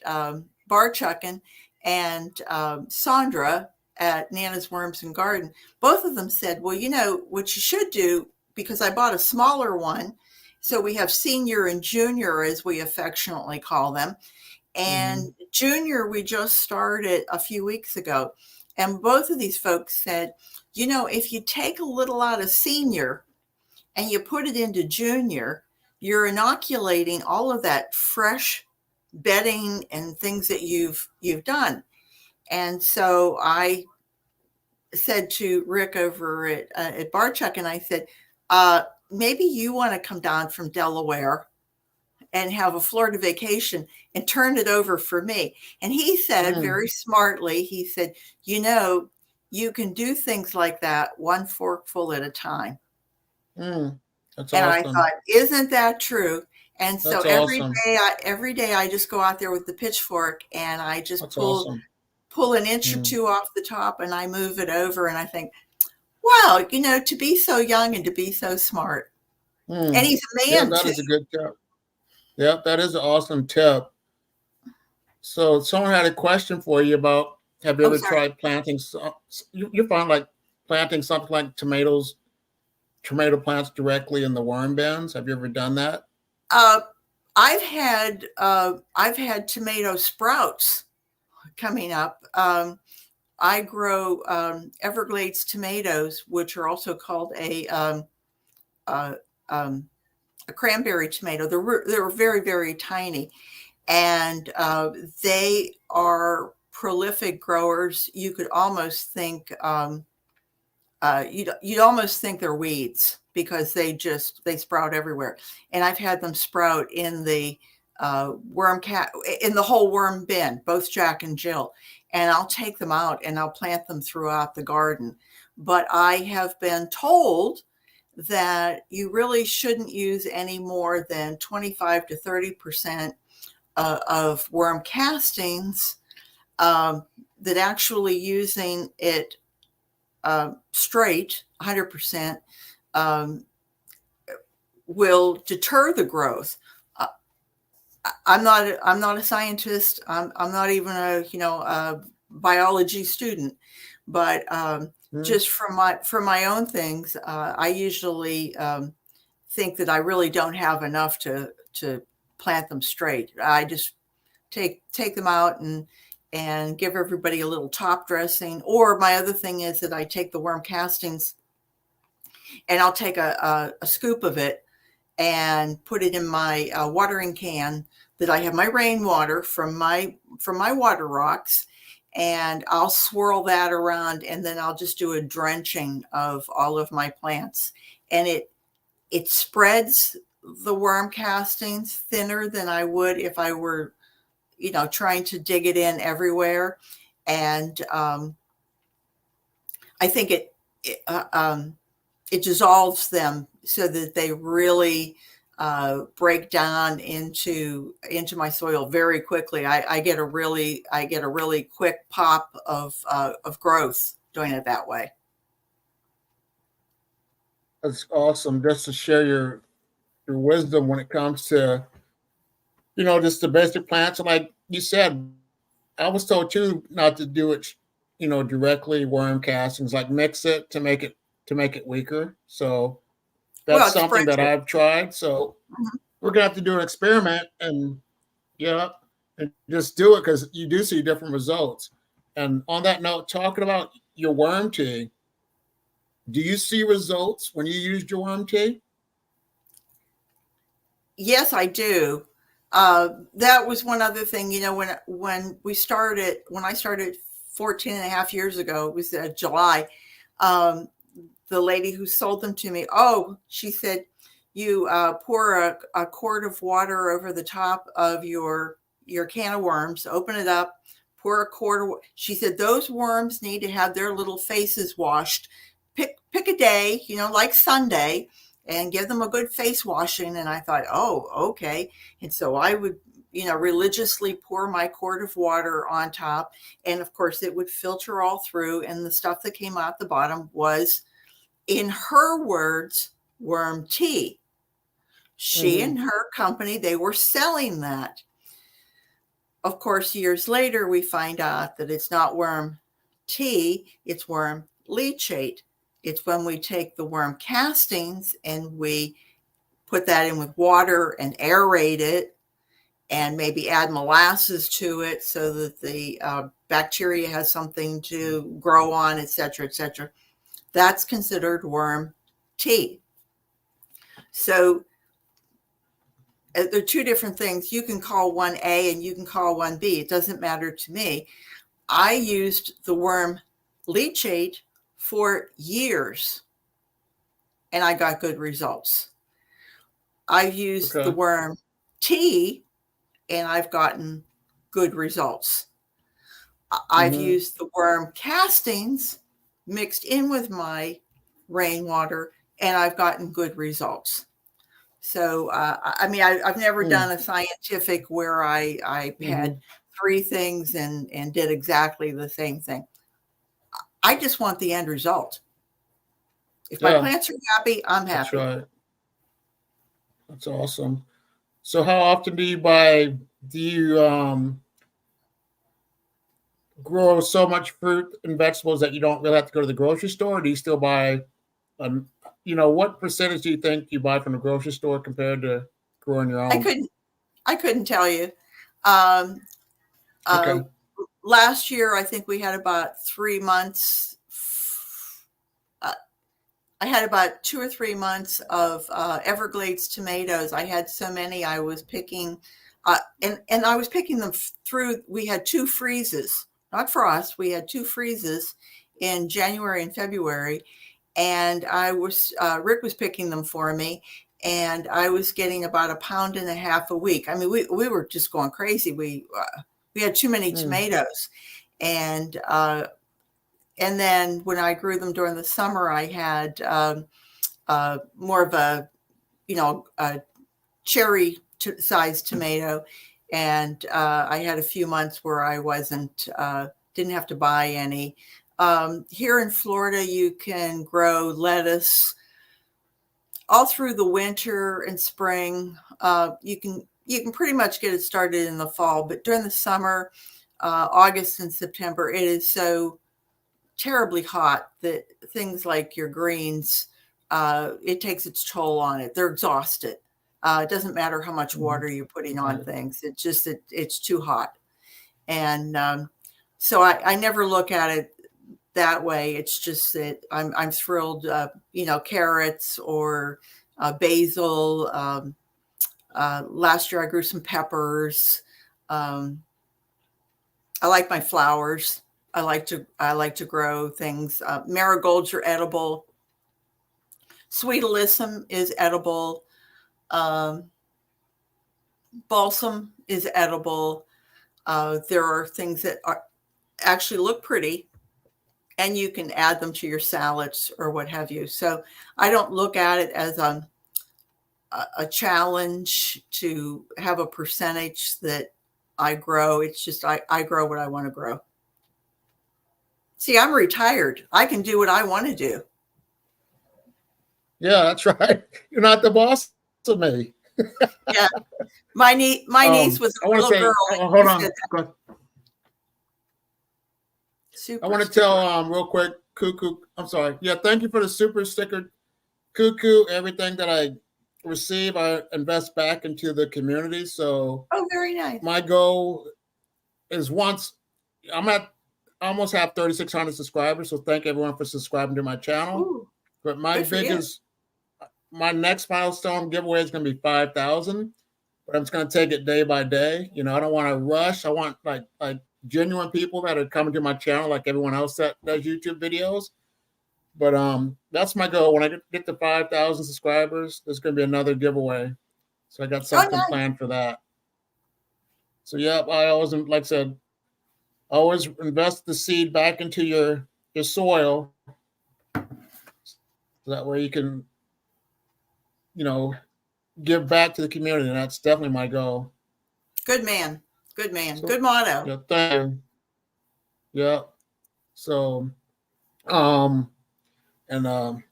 Bar Chuckin and Sandra at Nana's Worms and Garden, both of them said, well, what you should do, because I bought a smaller one. So we have senior and junior, as we affectionately call them. Mm-hmm. And junior, we just started a few weeks ago. And both of these folks said, if you take a little out of senior and you put it into junior, you're inoculating all of that fresh bedding and things that you've done. And so I said to Rick over at Barchuck, and I said, maybe you want to come down from Delaware and have a Florida vacation and turn it over for me. And he said very smartly, he said, you can do things like that one forkful at a time. That's And I awesome. thought, isn't that true? And so That's awesome. every day I just go out there with the pitchfork and I just That's pull awesome. an inch or two off the top and I move it over, and I think, wow, to be so young and to be so smart. And he's a Yeah, man that too. is a good tip. Yeah, that is an awesome tip. So, someone had a question for you about, have you Oh, ever sorry. tried planting? You found like planting something like tomato plants directly in the worm bins. Have you ever done that? I've had tomato sprouts coming up. I grow Everglades tomatoes, which are also called a cranberry tomato. They're very, very tiny, and they are prolific growers. You could almost think you'd almost think they're weeds, because they sprout everywhere. And I've had them sprout in the in the whole worm bin, both Jack and Jill. And I'll take them out and I'll plant them throughout the garden. But I have been told that you really shouldn't use any more than 25 to 30% of worm castings, that actually using it straight 100% will deter the growth. I'm not a scientist. I'm not even a biology student, but just from my own things, I usually think that I really don't have enough to plant them straight. I just take them out and give everybody a little top dressing. Or my other thing is that I take the worm castings and I'll take a scoop of it and put it in my watering can that I have my rainwater from my water rocks, and I'll swirl that around, and then I'll just do a drenching of all of my plants, and it spreads the worm castings thinner than I would if I were, trying to dig it in everywhere. And I think it dissolves them so that they really break down into my soil very quickly. I get a really quick pop of growth doing it that way. That's awesome. Just to share your wisdom when it comes to, just the basic plants. And like you said, I was told too not to do it, directly worm castings, like mix it to make it weaker. So that's something that I've tried. So we're gonna have to do an experiment and just do it, because you do see different results. And on that note, talking about your worm tea, do you see results when you used your worm tea? Yes, I do. That was one other thing, when I started 14 and a half years ago, it was July. The lady who sold them to me, she said, you pour a quart of water over the top of your can of worms, open it up, pour a quart of, she said, those worms need to have their little faces washed. Pick a day, like Sunday, and give them a good face washing. And I thought, okay. And so I would, religiously pour my quart of water on top. And of course it would filter all through. And the stuff that came out the bottom was, in her words, worm tea. She and her company, they were selling that. Of course, years later, we find out that it's not worm tea, it's worm leachate. It's when we take the worm castings and we put that in with water and aerate it and maybe add molasses to it so that the bacteria has something to grow on, et cetera, et cetera. That's considered worm tea. So there are two different things. You can call one A and you can call one B. It doesn't matter to me. I used the worm leachate for years and I got good results. I've used the worm tea and I've gotten good results. I've used the worm castings mixed in with my rainwater and I've gotten good results. So, I've never done a scientific where I had three things and did exactly the same thing. I just want the end result. If my plants are happy, I'm happy. That's right. That's awesome. So how often do you grow so much fruit and vegetables that you don't really have to go to the grocery store? Or do you still buy, what percentage do you think you buy from the grocery store compared to growing your own? I couldn't tell you. Last year, I think we had about 3 months. I had about 2 or 3 months of Everglades tomatoes. I had so many I was picking, and I was picking them through. We had 2 freezes, not frost. We had 2 freezes in January and February, and Rick was picking them for me, and I was getting about 1.5 pounds a week. I mean, we were just going crazy. We had too many tomatoes, and then when I grew them during the summer, I had more of a cherry sized tomato. And I had a few months where I didn't didn't have to buy any. Here in Florida, you can grow lettuce all through the winter and spring. You can pretty much get it started in the fall, but during the summer, August and September, it is so terribly hot that things like your greens, it takes its toll on it. They're exhausted. It doesn't matter how much water you're putting on things. It's just that it's too hot. And so I never look at it that way. It's just that I'm thrilled, carrots or basil. Last year I grew some peppers. I like my flowers. I like to grow things. Marigolds are edible. Sweet alyssum is edible. Balsam is edible. There are things that actually look pretty, and you can add them to your salads or what have you. So I don't look at it as a challenge to have a percentage that I grow. It's just I grow what I want to grow. See, I'm retired. I can do what I want to do. Yeah, that's right. You're not the boss of me. Yeah. My niece was a little girl. Hold on. I want to tell real quick, Cuckoo. I'm sorry. Yeah, thank you for the super sticker, Cuckoo. Everything that I receive, I invest back into the community. So, very nice. My goal is I almost have 3,600 subscribers. So thank everyone for subscribing to my channel. Ooh, but my next milestone giveaway is going to be 5,000. But I'm just going to take it day by day. I don't want to rush. I want like genuine people that are coming to my channel, like everyone else that does YouTube videos. But that's my goal. When I get to 5,000 subscribers, there's going to be another giveaway. So I got something planned for that. So yeah, I always, like I said, always invest the seed back into your soil. So that way you can, give back to the community. And that's definitely my goal. Good man. Good man. So, good motto. Yeah, thank you. Yeah. So,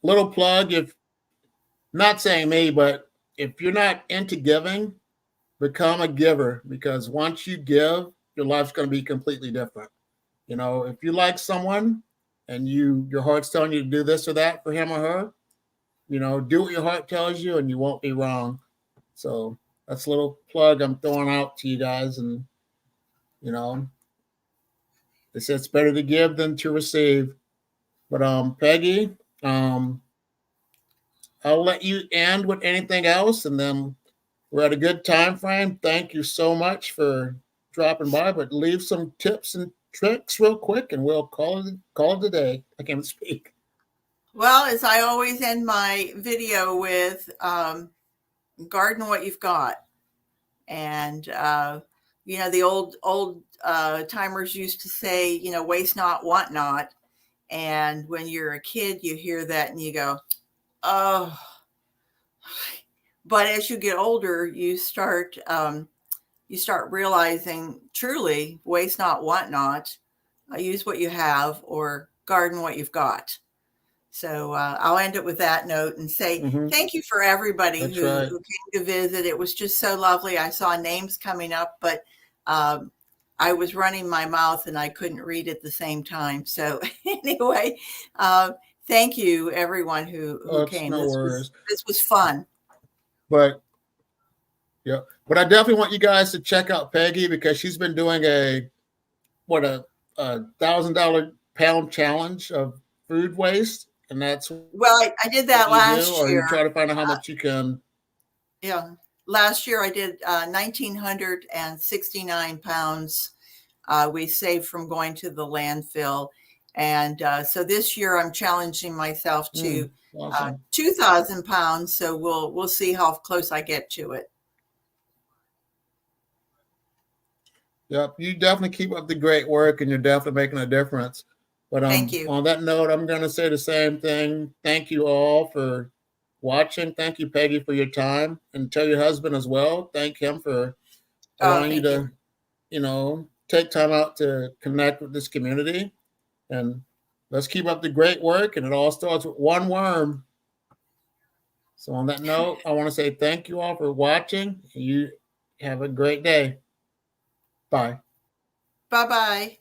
little plug, if not saying me, but if you're not into giving, become a giver, because once you give, your life's going to be completely different. If you like someone and your heart's telling you to do this or that for him or her, do what your heart tells you and you won't be wrong. So that's a little plug I'm throwing out to you guys. And, they said it's better to give than to receive. But Peggy, I'll let you end with anything else, and then we're at a good time frame. Thank you so much for dropping by, but leave some tips and tricks real quick, and we'll call it a day. I can't speak. Well, as I always end my video with, garden what you've got. And, the old timers used to say, waste not, want not. And when you're a kid, you hear that and you go, oh. But as you get older, you start realizing, truly, waste not, want not. Use what you have, or garden what you've got. So I'll end it with that note and say thank you for everybody who came to visit. It was just so lovely. I saw names coming up, but I was running my mouth and I couldn't read at the same time. So anyway, thank you, everyone who came. This was fun. But I definitely want you guys to check out Peggy, because she's been doing a $1,000 pound challenge of food waste. And that's I did that last year. Or you try to find out how much you can. Yeah, last year I did 1,969 pounds. We saved from going to the landfill, and so this year I'm challenging myself to 2,000 pounds. So we'll see how close I get to it. Yep, you definitely keep up the great work, and you're definitely making a difference. But thank you. On that note, I'm going to say the same thing. Thank you all for watching. Thank you, Peggy, for your time, and tell your husband as well. Thank him for allowing you to, take time out to connect with this community. And let's keep up the great work. And it all starts with one worm. So on that note, I want to say thank you all for watching. You have a great day. Bye. Bye-bye.